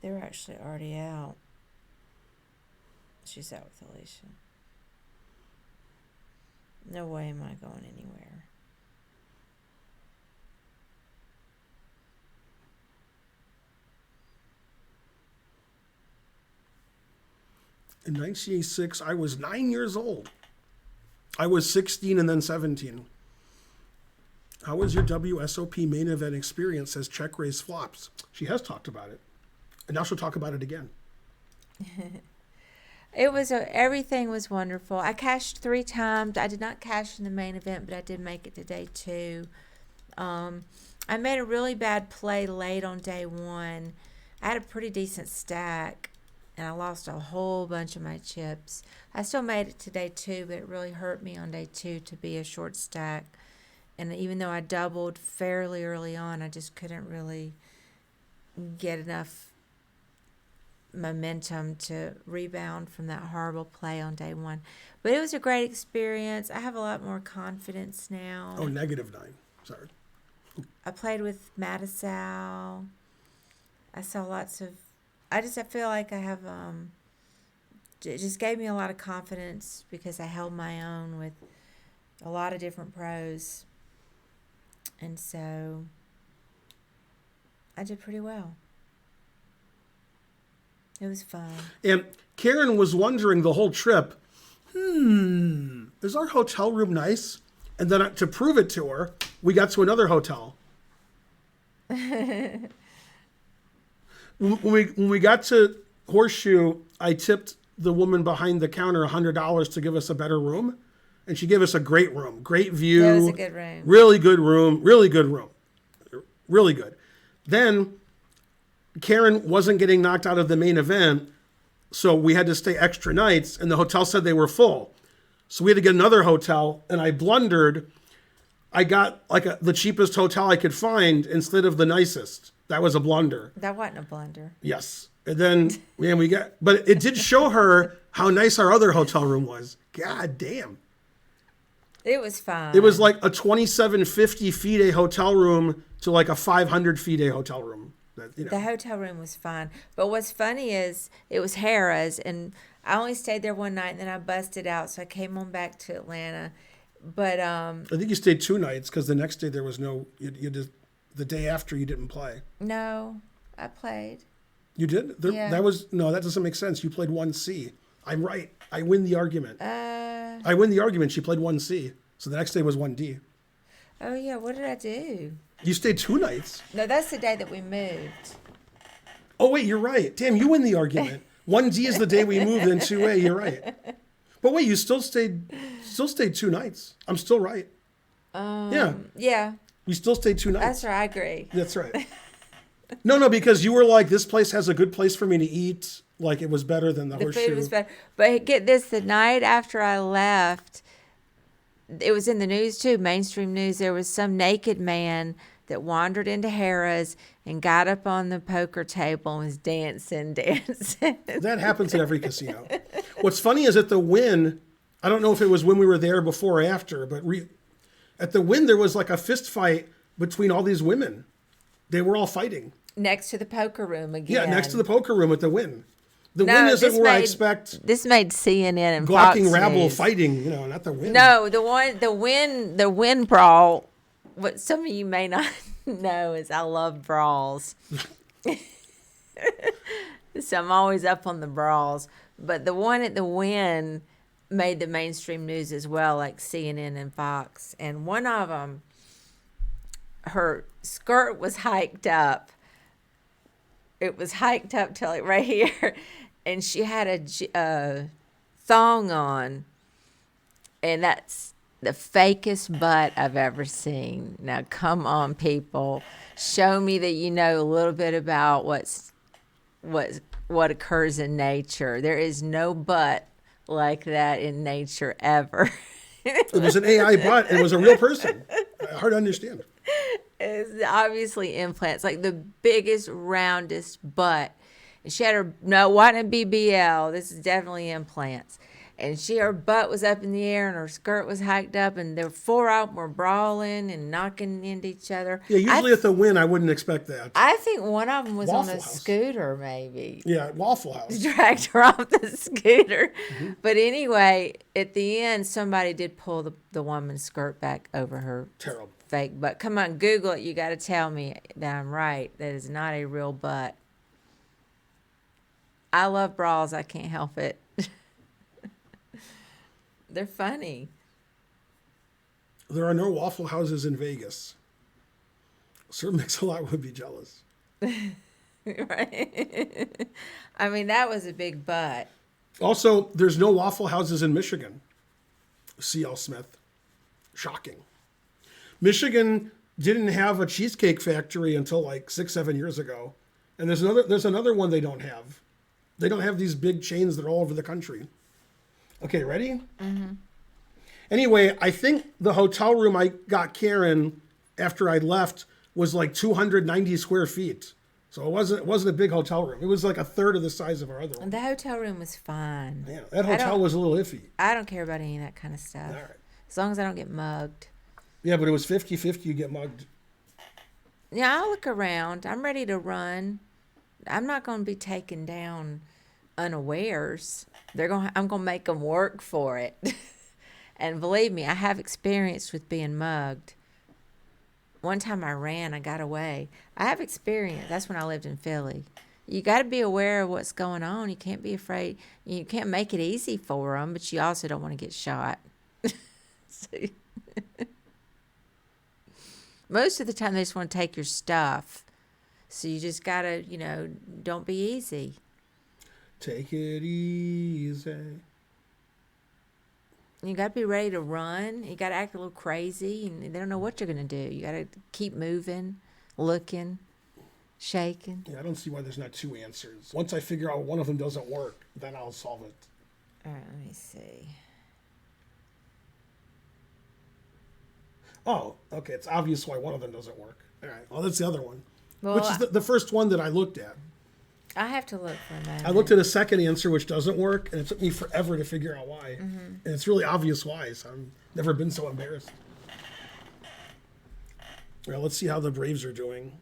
They're actually already out. She's out with Alicia. No way am I going anywhere. In 1986, I was 9 years old. I was 16 and then 17. How was your WSOP main event experience? Says Check Raise Flops. She has talked about it. And now she'll talk about it again. Everything was wonderful. I cashed 3 times. I did not cash in the main event, but I did make it to day 2. I made a really bad play late on day 1. I had a pretty decent stack, and I lost a whole bunch of my chips. I still made it to day 2, but it really hurt me on day 2 to be a short stack. And even though I doubled fairly early on, I just couldn't really get enough momentum to rebound from that horrible play on day 1. But it was a great experience. I have a lot more confidence now. Oh, -9. Sorry. I played with Matisal. I saw lots of... I feel like I have... it just gave me a lot of confidence because I held my own with a lot of different pros. And so I did pretty well. It was fun. And Karen was wondering the whole trip, is our hotel room nice? And then to prove it to her, we got to another hotel. when we got to Horseshoe, I tipped the woman behind the counter $100 to give us a better room. And she gave us a great room, great view. That was a good room. Really good room, really good room. Really good. Then Karen wasn't getting knocked out of the main event, so we had to stay extra nights, and the hotel said they were full. So we had to get another hotel, and I blundered. I got like the cheapest hotel I could find instead of the nicest. That was a blunder. That wasn't a blunder. Yes. And then, man, but it did show her how nice our other hotel room was. God damn. It was fun. It was like a $27.50 FIDE hotel room to like a $500 FIDE hotel room. The hotel room was fun. But what's funny is it was Harrah's, and I only stayed there one night, and then I busted out, so I came on back to Atlanta. But I think you stayed 2 nights because the next day there was no. You did the day after you didn't play. no, I played. You did? Yeah. That doesn't make sense. You played 1C. I'm right. I win the argument. Uh, I win the argument. She played 1C. So the next day was 1D. oh yeah, what did I do? You stayed 2 nights. No, that's the day that we moved. Oh, wait, you're right. Damn, you win the argument. 1D is the day we moved, and 2A, you're right. But wait, you still stayed 2 nights. I'm still right. Yeah. Yeah, You still stayed 2 nights. that's right. I agree. That's right. No, because you were like, this place has a good place for me to eat. Like, it was better than the The horseshoe. food was better. But get this, the night after I left, it was in the news too, mainstream news. There was some naked man that wandered into Harrah's and got up on the poker table and was dancing. That happens at every casino. What's funny is at the Wynn, I don't know if it was when we were there before or after, but at the Wynn, there was like a fist fight between all these women. They were all fighting. Next to the poker room again. Yeah, next to the poker room at the Wynn. The No, Wynn isn't this where I made- expect This made CNN and gawking Fox rabble News. fighting, not the Wynn. No, the Wynn brawl. What some of you may not know is I love brawls. So I'm always up on the brawls. But the one at the Wynn made the mainstream news as well, like CNN and Fox. And one of them, her skirt was hiked up. It was hiked up till like right here, and she had a thong on, and that's the fakest butt I've ever seen. Now, come on, people, show me that you know a little bit about what occurs in nature. There is no butt like that in nature ever. It was an AI bot. It was a real person. Hard to understand. It's obviously implants, like the biggest, roundest butt. And she had no, it wasn't a BBL. This is definitely implants. And her butt was up in the air and her skirt was hiked up, and there were 4 of them were brawling and knocking into each other. Yeah, usually at the Wynn, I wouldn't expect that. I think one of them was on Waffle a House. scooter, maybe. Yeah, Waffle House. Dragged her off the scooter. But anyway, at the end, somebody did pull the woman's skirt back over her Terrible. fake butt. Come on, Google it. You got to tell me that I'm right. That is not a real butt. I love brawls. I can't help it. They're funny. There are no Waffle Houses in Vegas. Sir Mix-a-Lot would be jealous. Right? I mean, that was a big butt. Also, there's no Waffle Houses in Michigan. C.L. Smith. Shocking. Michigan didn't have a cheesecake factory until like 6-7 years ago. And there's another one they don't have. They don't have these big chains that are all over the country. Okay, ready? Mm-hmm. Anyway, I think the hotel room I got Karen after I left was like 290 square feet. So it wasn't a big hotel room. It was like a third of the size of our other one. The hotel room was fine. Yeah, that hotel was a little iffy. I don't care about any of that kind of stuff. All right. As long as I don't get mugged. Yeah, but it was 50-50 you get mugged. Yeah, I'll look around. I'm ready to run. I'm not going to be taken down unawares. I'm going to make them work for it. And believe me, I have experience with being mugged. One time I ran, I got away. I have experience. That's when I lived in Philly. You got to be aware of what's going on. You can't be afraid. You can't make it easy for them, but you also don't want to get shot. Most of the time, they just want to take your stuff. So you just got to, don't be easy. Take it easy. You got to be ready to run. You got to act a little crazy, and they don't know what you're going to do. You got to keep moving, looking, shaking. Yeah, I don't see why there's not 2 answers. Once I figure out one of them doesn't work, then I'll solve it. All right, let me see. Oh, okay. It's obvious why one of them doesn't work. All right. Well, that's the other one. Well, Which is the first one that I looked at. I have to look for a moment. I looked at a second answer, which doesn't work, and it took me forever to figure out why. Mm-hmm. And it's really obvious why, so I've never been so embarrassed. Well, let's see how the Braves are doing.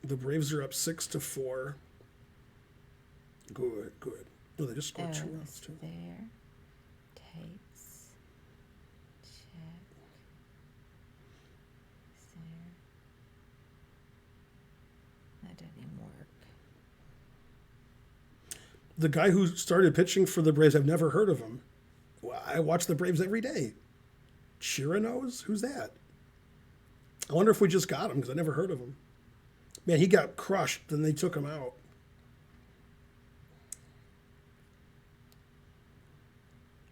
The Braves are up 6-4. Good. Oh, they just scored 2 runs, too. There. Takes. Check. There. The guy who started pitching for the Braves, I've never heard of him. I watch the Braves every day. Chirinos? Who's that? I wonder if we just got him because I never heard of him. Man, he got crushed. Then they took him out.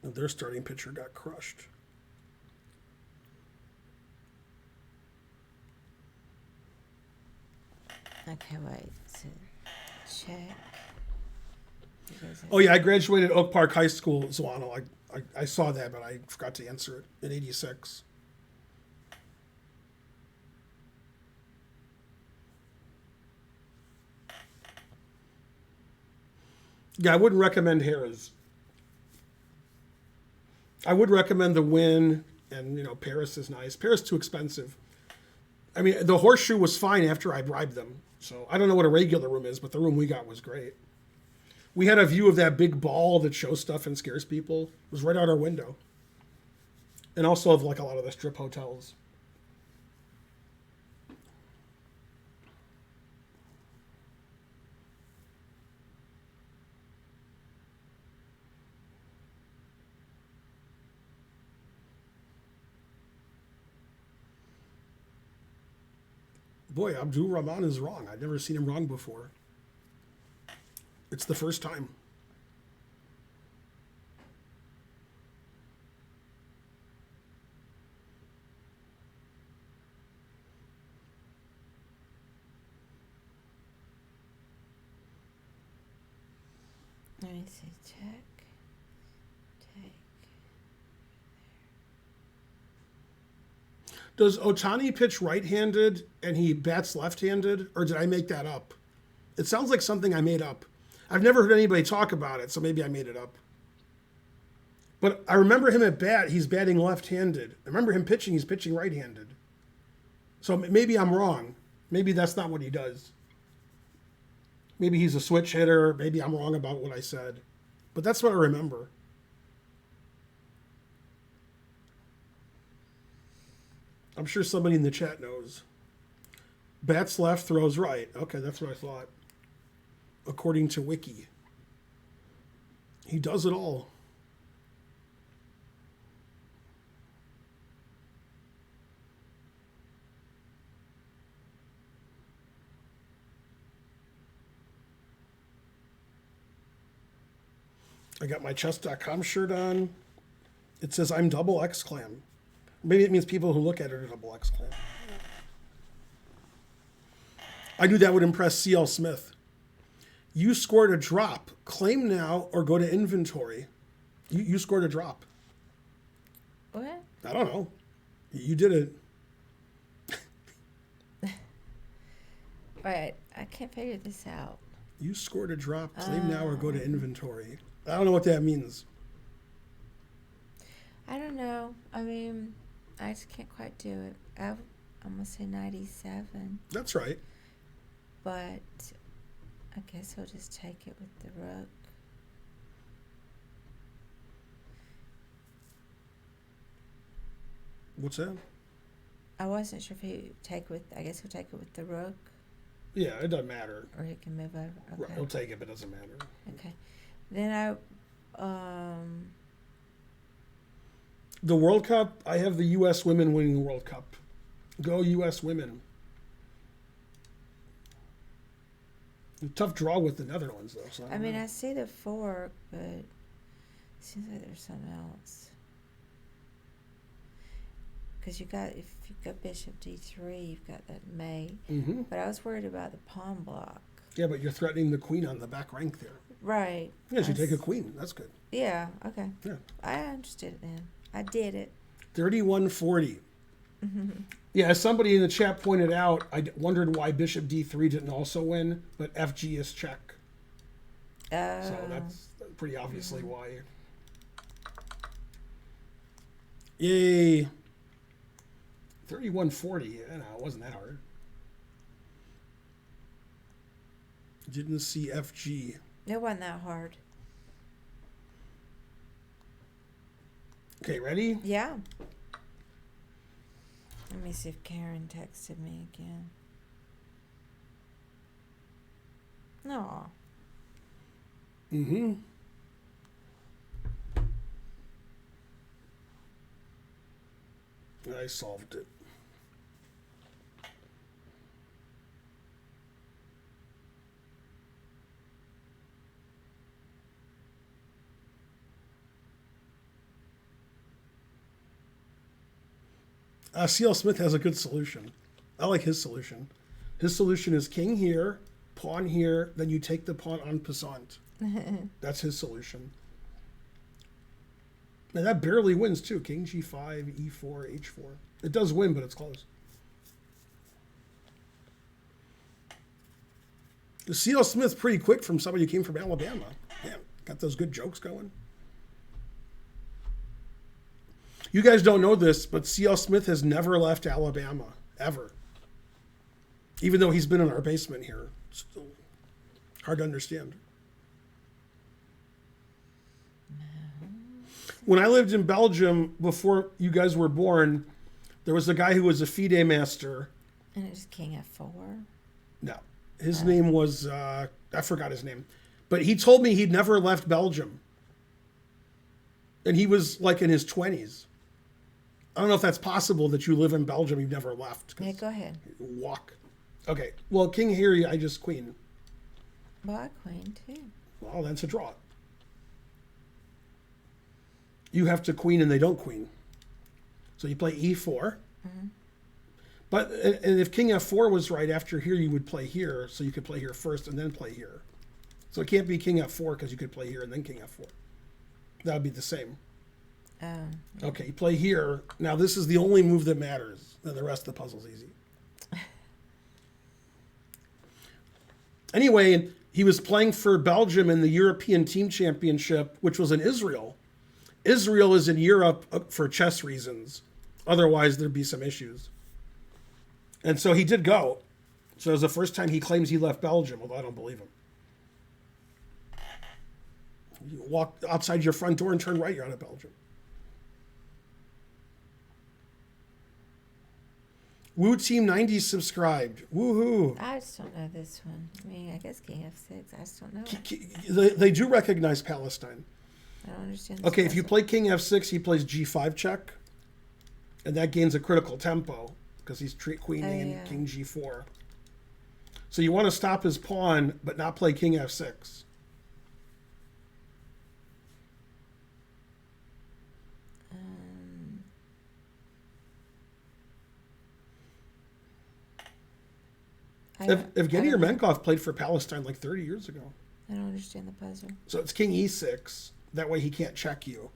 And their starting pitcher got crushed. Okay, wait. So check. Oh, yeah, I graduated Oak Park High School, Zwano. I saw that, but I forgot to answer it in 86. Yeah, I wouldn't recommend Harrah's. I would recommend the Wynn, and, Paris is nice. Paris too expensive. I mean, the Horseshoe was fine after I bribed them. So I don't know what a regular room is, but the room we got was great. We had a view of that big ball that shows stuff and scares people. It was right out our window. And also of like a lot of the strip hotels. Boy, Abdul Rahman is wrong. I've never seen him wrong before. It's the first time. Let me see. Check. Take. Does Otani pitch right-handed and he bats left-handed, or did I make that up? It sounds like something I made up. I've never heard anybody talk about it, so maybe I made it up. But I remember him at bat, he's batting left-handed. I remember him pitching, he's pitching right-handed. So maybe I'm wrong. Maybe that's not what he does. Maybe he's a switch hitter. Maybe I'm wrong about what I said. But that's what I remember. I'm sure somebody in the chat knows. Bats left, throws right. Okay, that's what I thought. According to Wiki. He does it all. I got my chess.com shirt on. It says I'm double exclam. Maybe it means people who look at it are double exclam. I knew that would impress C.L. Smith. You scored a drop. Claim now or go to inventory. You scored a drop. What? I don't know. You did it. Right. I can't figure this out. You scored a drop. Claim now or go to inventory. I don't know what that means. I don't know. I mean, I just can't quite do it. I'm going to say 97. That's right. But I guess I'll just take it with the rook. What's that? I wasn't sure if he take with. I guess he'll take it with the rook, Yeah, it doesn't matter. or he can move over. Right, Okay. he'll take it, but it doesn't matter. Okay. Then The World Cup, I have the U.S. women winning the World Cup. Go U.S. women. Tough draw with the Netherlands, though. So I mean, I see the fork, but it seems like there's something else. Because if you've got Bishop D3, you've got that May. Mm-hmm. But I was worried about the pawn block. Yeah, but you're threatening the queen on the back rank there. Right. Yeah, you take a queen. That's good. Yeah, okay. Yeah. I understood it then. I did it. 31-40. Yeah, as somebody in the chat pointed out, I wondered why Bishop D3 didn't also win, but FG is check. So that's pretty obviously why. Yay. 31-40. Yeah, no, it wasn't that hard. Didn't see FG. It wasn't that hard. Okay, ready? Yeah. Let me see if Karen texted me again. No. Mm-hmm. I solved it. C.L. Smith has a good solution. I like his solution. His solution is king here, pawn here, then you take the pawn en passant. That's his solution. And that barely wins too. King g5, e4, h4. It does win, but it's close. C.L. Smith's pretty quick from somebody who came from Alabama. Man, got those good jokes going. You guys don't know this, but C.L. Smith has never left Alabama, ever. Even though he's been in our basement here. It's still hard to understand. When I lived in Belgium, before you guys were born, there was a guy who was a FIDE master. And it was king f4? No. His name was, I forgot his name. But he told me he'd never left Belgium. And he was like in his 20s. I don't know if that's possible that you live in Belgium, you've never left. Yeah, go ahead. Walk. Okay. Well, king here, I just queen. Well, I queen too. Well, that's a draw. You have to queen and they don't queen. So you play e4. Mm-hmm. But, and if king f4 was right after here, you would play here. So you could play here first and then play here. So it can't be king f4 because you could play here and then king f4. That would be the same. Oh. Yeah. Okay, you play here. Now this is the only move that matters. Then the rest of the puzzle's easy. Anyway, he was playing for Belgium in the European Team Championship, which was in Israel. Israel is in Europe for chess reasons. Otherwise, there'd be some issues. And so he did go. So it was the first time he claims he left Belgium, although I don't believe him. You walk outside your front door and turn right, you're out of Belgium. Woo Team 90 subscribed. Woohoo. I just don't know this one. I mean, I guess king f6. I just don't know. They do recognize Palestine. I don't understand. Okay, if you play king f6, he plays g5 check. And that gains a critical tempo because he's queening in king g4. So you want to stop his pawn, but not play king f6. Evgeny Ermenkov played for Palestine like 30 years ago. I don't understand the puzzle. So it's king e6. That way he can't check you.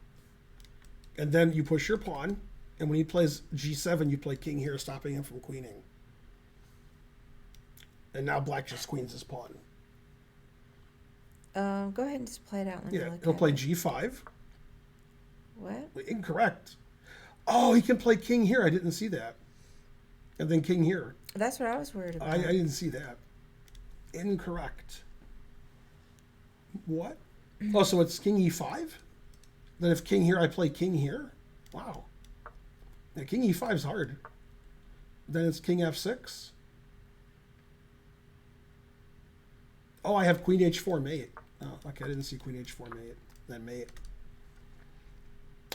And then you push your pawn. And when he plays g7, you play king here, stopping him from queening. And now black just queens his pawn. Go ahead and just play it out. Yeah, he'll play g5. What? Incorrect. Oh, he can play king here. I didn't see that. And then king here. That's what I was worried about. I didn't see that. Incorrect. What? Oh, so it's king e5? Then if king here, I play king here? Wow. Now, king e5 is hard. Then it's king f6. Oh, I have queen h4 mate. Oh, okay, I didn't see queen h4 mate. Then mate.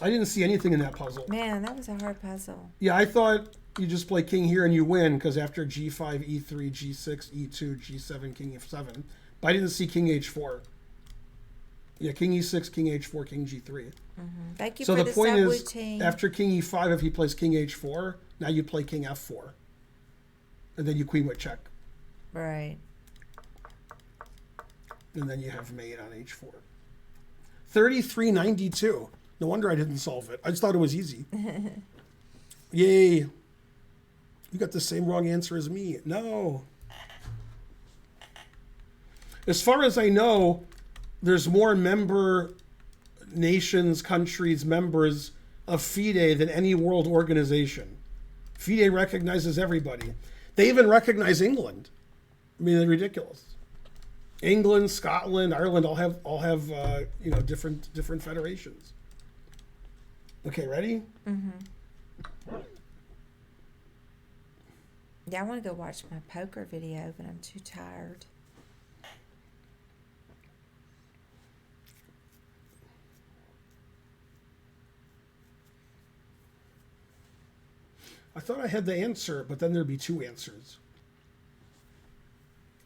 I didn't see anything in that puzzle. Man, that was a hard puzzle. Yeah, I thought you just play king here and you win because after g5, e3, g6, e2, g7, king f7. But I didn't see king h4. Yeah, king e6, king h4, king g3. Mm-hmm. Thank you so for the point is, routine. after king e5, if he plays king h4, now you play king f4. And then you queen with check. Right. And then you have mate on h4. 3392. No wonder I didn't solve it. I just thought it was easy. Yay. You got the same wrong answer as me. No. As far as I know, there's more member nations, countries, members of FIDE than any world organization. FIDE recognizes everybody. They even recognize England. I mean, they're ridiculous. England, Scotland, Ireland all have different federations. Okay, ready? Mm-hmm. Yeah, I want to go watch my poker video, but I'm too tired. I thought I had the answer, but then there'd be two answers.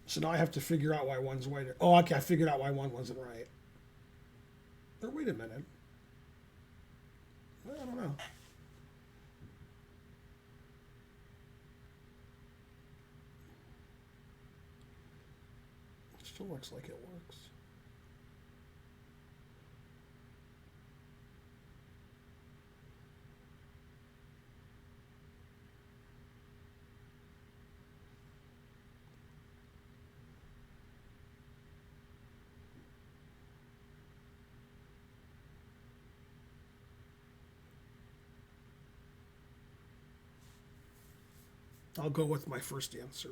So now I have to figure out why one's right. Oh, okay, I figured out why one wasn't right. Or wait a minute. I don't know. It still looks like it works. I'll go with my first answer.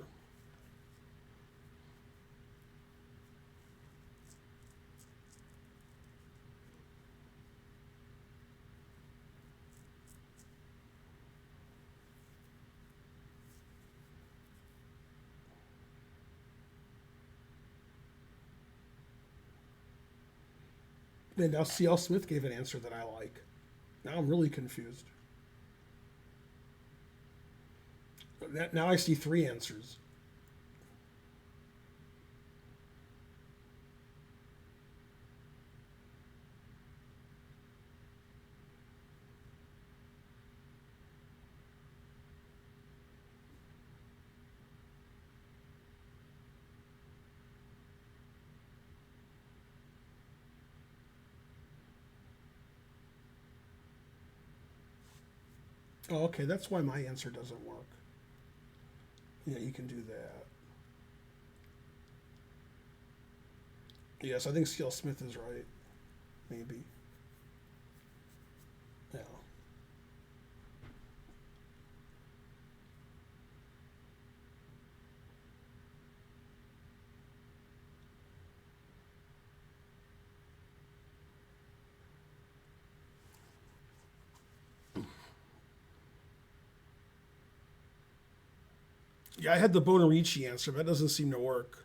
And now C.L. Smith gave an answer that I like. Now I'm really confused. Now I see three answers. Oh, okay, that's why my answer doesn't work. Yeah, you can do that. Yes, I think C.L. Smith is right. Maybe. Yeah. Yeah, I had the Bonarici answer, but that doesn't seem to work.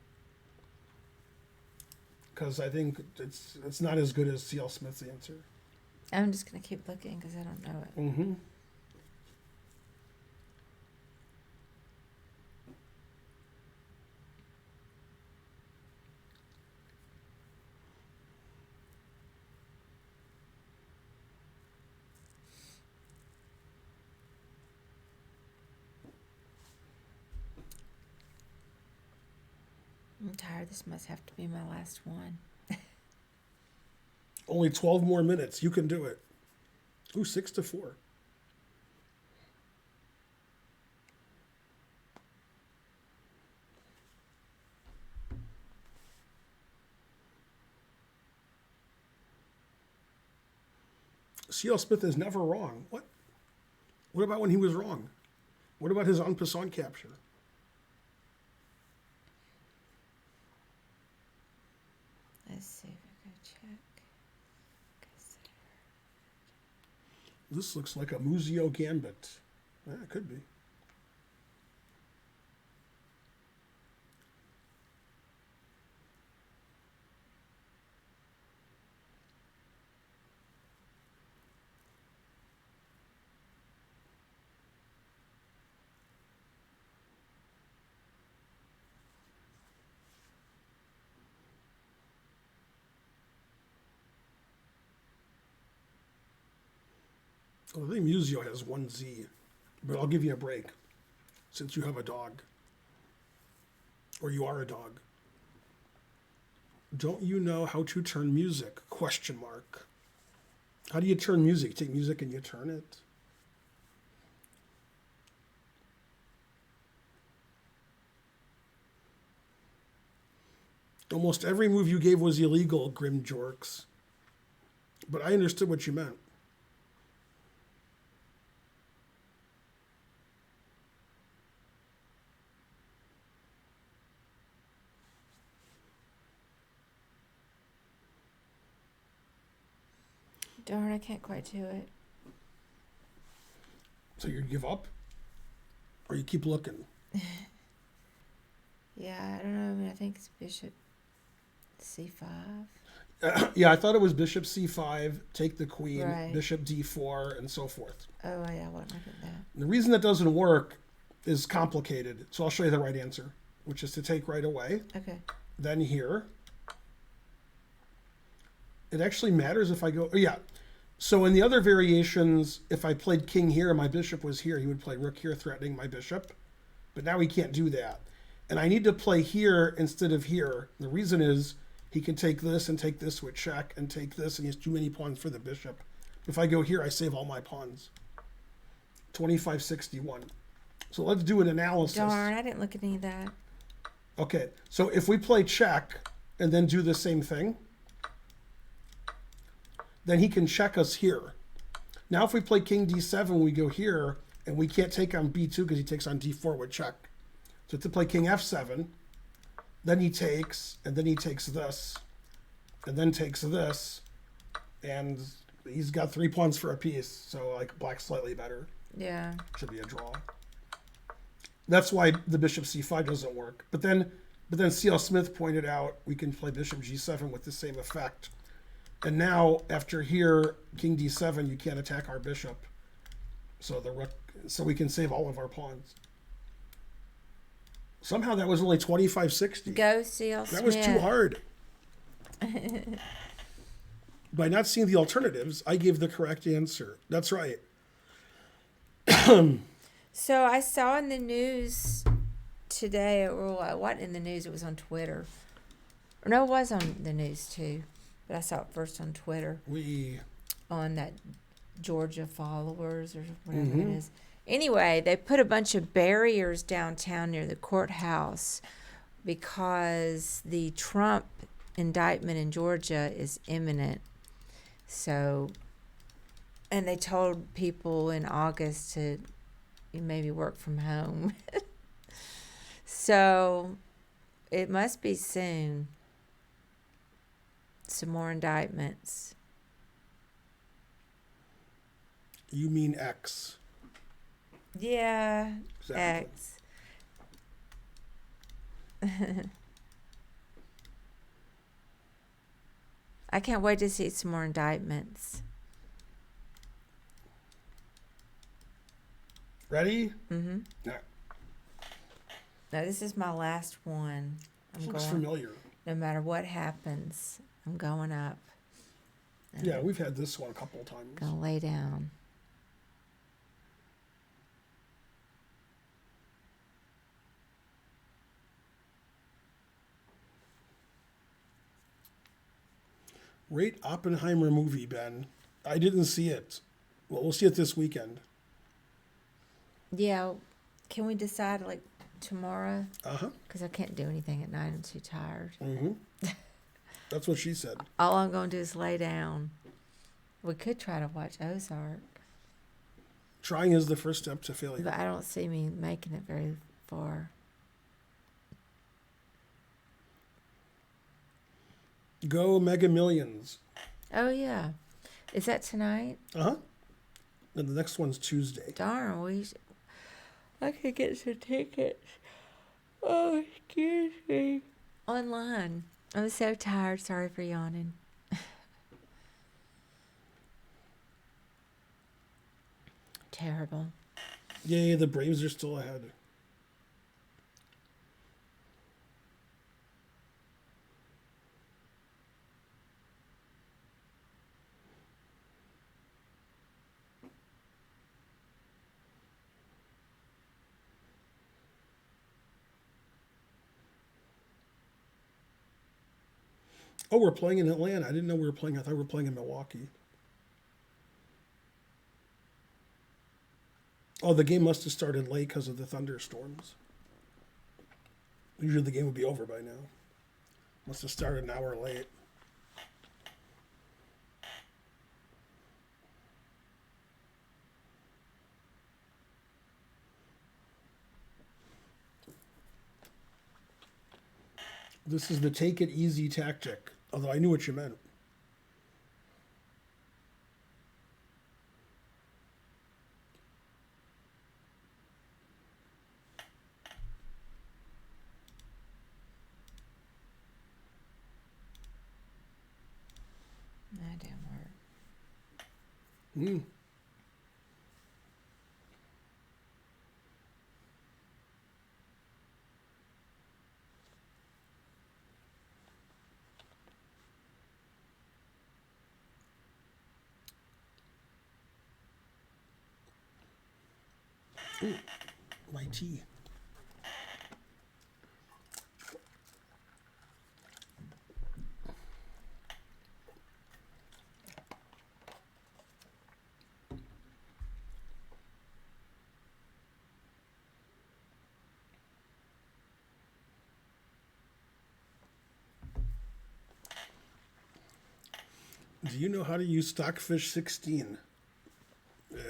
Because I think it's not as good as C.L. Smith's answer. I'm just going to keep looking because I don't know it. Mm-hmm. I'm tired. This must have to be my last one. Only 12 more minutes. You can do it. Ooh, 6-4. C.L. Smith is never wrong. What? What about when he was wrong? What about his en passant capture? Let's see if I can check. This looks like a Muzio Gambit. Yeah, it could be. Well, I think Muzio has one Z, but I'll give you a break since you have a dog. Or you are a dog. Don't you know how to turn music? Question mark. How do you turn music? Take music and you turn it? Almost every move you gave was illegal, Grim Jorks. But I understood what you meant. Darn, I can't quite do it. So you give up? Or you keep looking? Yeah, I don't know. I mean, I think it's bishop C5. Yeah, I thought it was bishop c5, take the queen, Right. bishop d4, and so forth. Oh, yeah, I wasn't looking at that. And the reason that doesn't work is complicated. So I'll show you the right answer, which is to take right away. Okay. Then here. It actually matters if I go, oh, yeah. So in the other variations, if I played king here and my bishop was here, he would play rook here, threatening my bishop. But now he can't do that. And I need to play here instead of here. The reason is he can take this and take this with check and take this, and he has too many pawns for the bishop. If I go here, I save all my pawns. 2561. So let's do an analysis. Darn, I didn't look at any of that. Okay, so if we play check and then do the same thing, then he can check us here. Now if we play king d7, we go here, and we can't take on b2 because he takes on d4 with check. So to play king f7, then he takes, and then he takes this, and then takes this, and he's got 3 pawns for a piece, so like black's slightly better. Yeah. Should be a draw. That's why the bishop c5 doesn't work. But then C.L. Smith pointed out we can play bishop g7 with the same effect. And now after here, king d7, you can't attack our bishop. So the rook, so we can save all of our pawns. Somehow that was only 2560. Go C.L. That Smith. was too hard. By not seeing the alternatives, I gave the correct answer. That's right. So I saw in the news today, or it wasn't in the news, it was on Twitter. Or no, it was on the news too, but I saw it first on Twitter. On that Georgia followers or whatever it is. Anyway, they put a bunch of barriers downtown near the courthouse because the Trump indictment in Georgia is imminent. So, and they told people in August to maybe work from home. So, it must be soon. Some more indictments. You mean X. Yeah, Exactly. X. I can't wait to see some more indictments. Ready? Mm-hmm. Yeah. Now, this is my last one. This looks familiar. No matter what happens, I'm going up. Yeah, we've had this one a couple of times. Gonna lay down. Rate Oppenheimer movie, Ben. I didn't see it. Well, we'll see it this weekend. Yeah, can we decide like tomorrow? Uh-huh. Because I can't do anything at night. I'm too tired. Mm-hmm. That's what she said. All I'm going to do is lay down. We could try to watch Ozark. Trying is the first step to failure. But I don't see me making it very far. Go Mega Millions. Oh, yeah. Is that tonight? Uh-huh. And the next one's Tuesday. Darn, I could get some tickets. Oh, excuse me. Online. I'm so tired. Sorry for yawning. Terrible. Yay, the Braves are still ahead. Oh, we're playing in Atlanta. I didn't know we were playing. I thought we were playing in Milwaukee. Oh, the game must have started late because of the thunderstorms. Usually the game would be over by now. Must have started an hour late. This is the take it easy tactic, although I knew what you meant. Mm. Ooh, my tea. Do you know how to use Stockfish 16?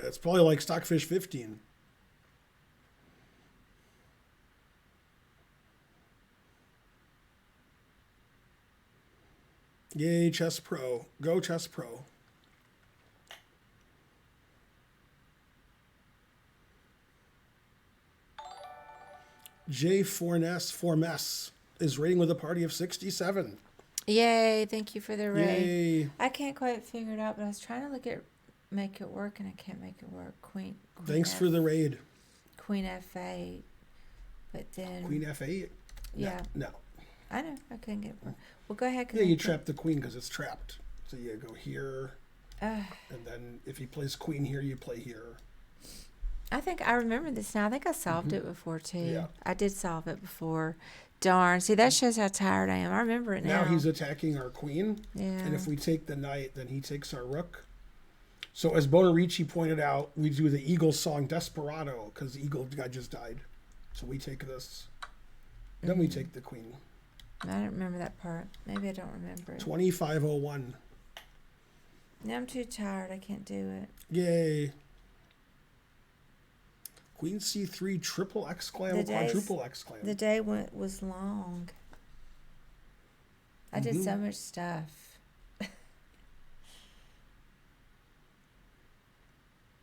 It's probably like Stockfish 15. Yay, Chess Pro. Go Chess Pro. J Formes is rating with a party of 67. Yay, thank you for the raid. Yay. I can't quite figure it out, but I was trying to make it work, and I can't make it work. Queen Thanks for the raid. Queen F8, but then... Queen F8? Yeah. No. I know, I couldn't get it work. Well, go ahead. Yeah, you trap the queen because it's trapped. So you go here, and then if he plays queen here, you play here. I think I remember this now. I think I solved it before, too. Yeah. I did solve it before. Darn. See, that shows how tired I am. I remember it now. Now he's attacking our queen. Yeah. And if we take the knight, then he takes our rook. So as Bonarici pointed out, we do the Eagle song Desperado because the Eagle guy just died. So we take this. Then we take the queen. I don't remember that part. Maybe I don't remember it. 2501. Now I'm too tired. I can't do it. Yay. Queen C3, triple exclam, quadruple exclam. The day was long. I did so much stuff.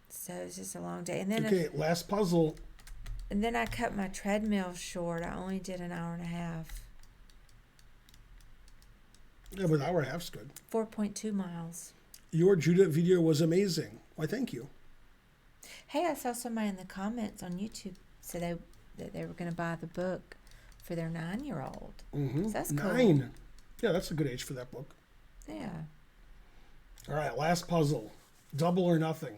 So it was just a long day. And then Okay, last puzzle. And then I cut my treadmill short. I only did an hour and a half. Yeah, but an hour and a half's good. 4.2 miles. Your Judith video was amazing. Why, thank you. Hey, I saw somebody in the comments on YouTube say that they were going to buy the book for their 9-year-old. Mm-hmm. So that's cool. 9. Yeah, that's a good age for that book. Yeah. All right, last puzzle. Double or nothing.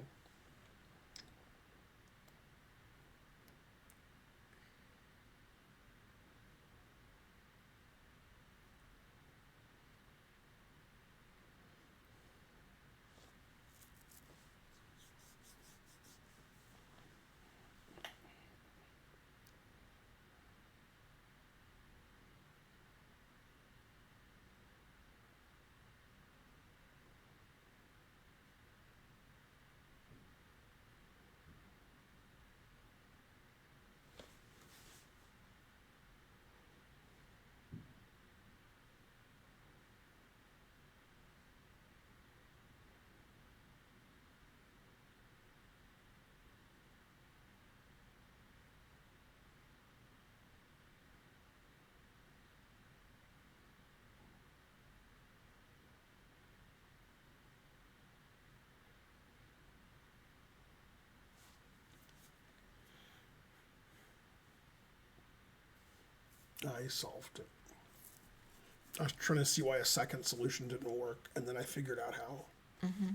I solved it. I was trying to see why a second solution didn't work, and then I figured out how. Mm-hmm.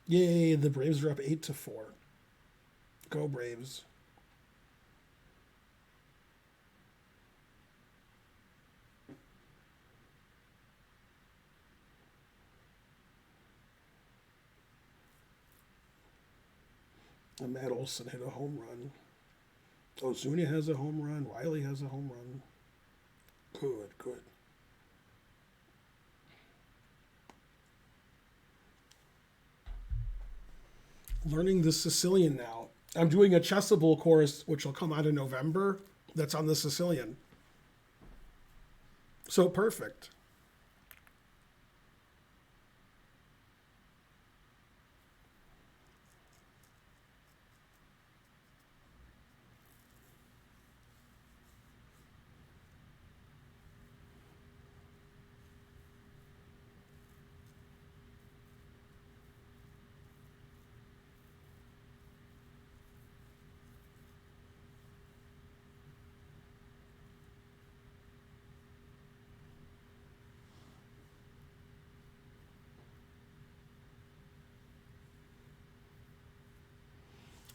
Yay, the Braves are up 8-4. Go Braves. And Matt Olson hit a home run. Ozuna has a home run. Riley has a home run. Good, good. Learning the Sicilian now. I'm doing a Chessable course, which will come out in November. That's on the Sicilian. So perfect.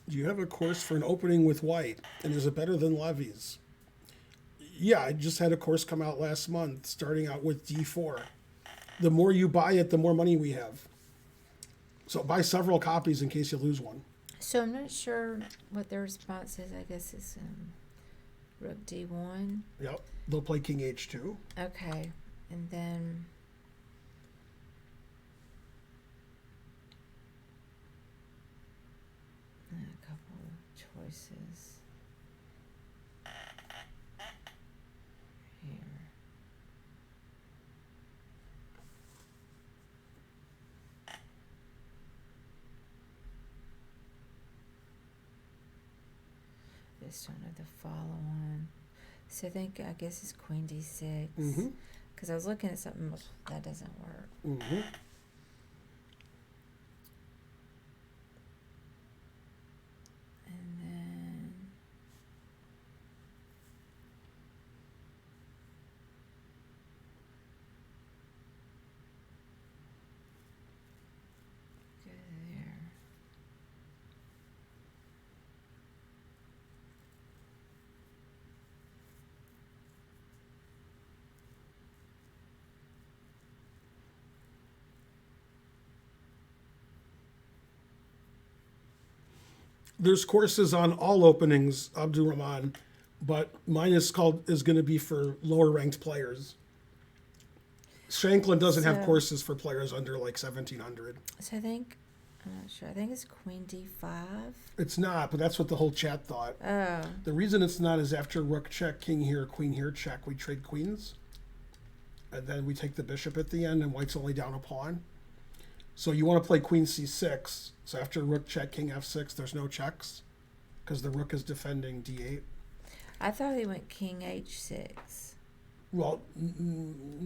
Do you have a course for an opening with white? And is it better than Levy's? Yeah, I just had a course come out last month, starting out with D4. The more you buy it, the more money we have. So buy several copies in case you lose one. So I'm not sure what their response is. I guess it's Rook D1. Yep. They'll play King H2. Okay. And then a couple of choices. Here. Just don't know the follow on. So I guess it's Queen D6. Because I was looking at something that doesn't work. And then go there. There's courses on all openings, Abdul Rahman, but mine is going to be for lower ranked players. Shanklin doesn't have courses for players under like 1700. So I'm not sure. I think it's Queen D5. It's not, but that's what the whole chat thought. Oh. The reason it's not is after rook check, king here, queen here, check, we trade queens. And then we take the bishop at the end, and white's only down a pawn. So you want to play queen c6. So after rook check, king f6, there's no checks because the rook is defending d8. I thought he went King H6. Well,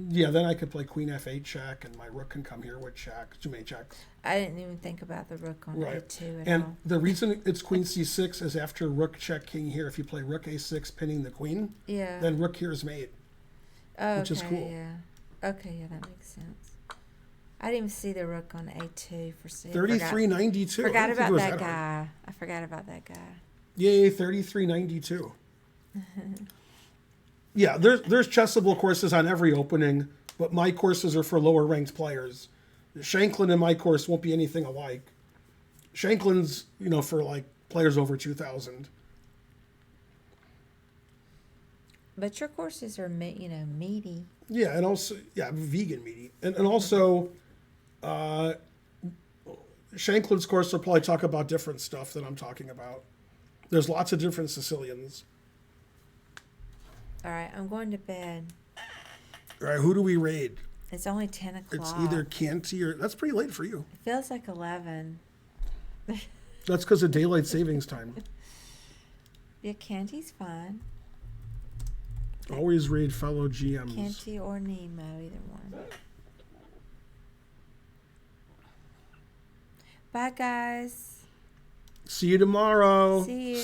yeah, then I could play queen f8 check, and my rook can come here with check. Too many checks. I didn't even think about the rook on Right. A2 at And all. the reason it's queen c6 is after rook check, king here. If you play rook a6, pinning the queen, Yeah. then rook here is mate. Oh, which is cool. Yeah. Okay, yeah, that makes sense. I didn't even see the rook on A2 for C. 3392. Forgot about that guy. I forgot about that guy. Yay, 3392. Yeah, there's Chessable courses on every opening, but my courses are for lower ranked players. Shanklin and my course won't be anything alike. Shanklin's, for like players over 2,000. But your courses are, meaty. Yeah, and also, vegan meaty. And also, Shanklin's course will probably talk about different stuff that I'm talking about. There's lots of different Sicilians. All right, I'm going to bed. All right, who do we raid? It's only 10 o'clock. It's either Canty or... That's pretty late for you. It feels like 11. That's because of daylight savings time. Yeah, Canty's fine. Always raid fellow GMs. Canty or Nemo, either one. Bye, guys. See you tomorrow. See you.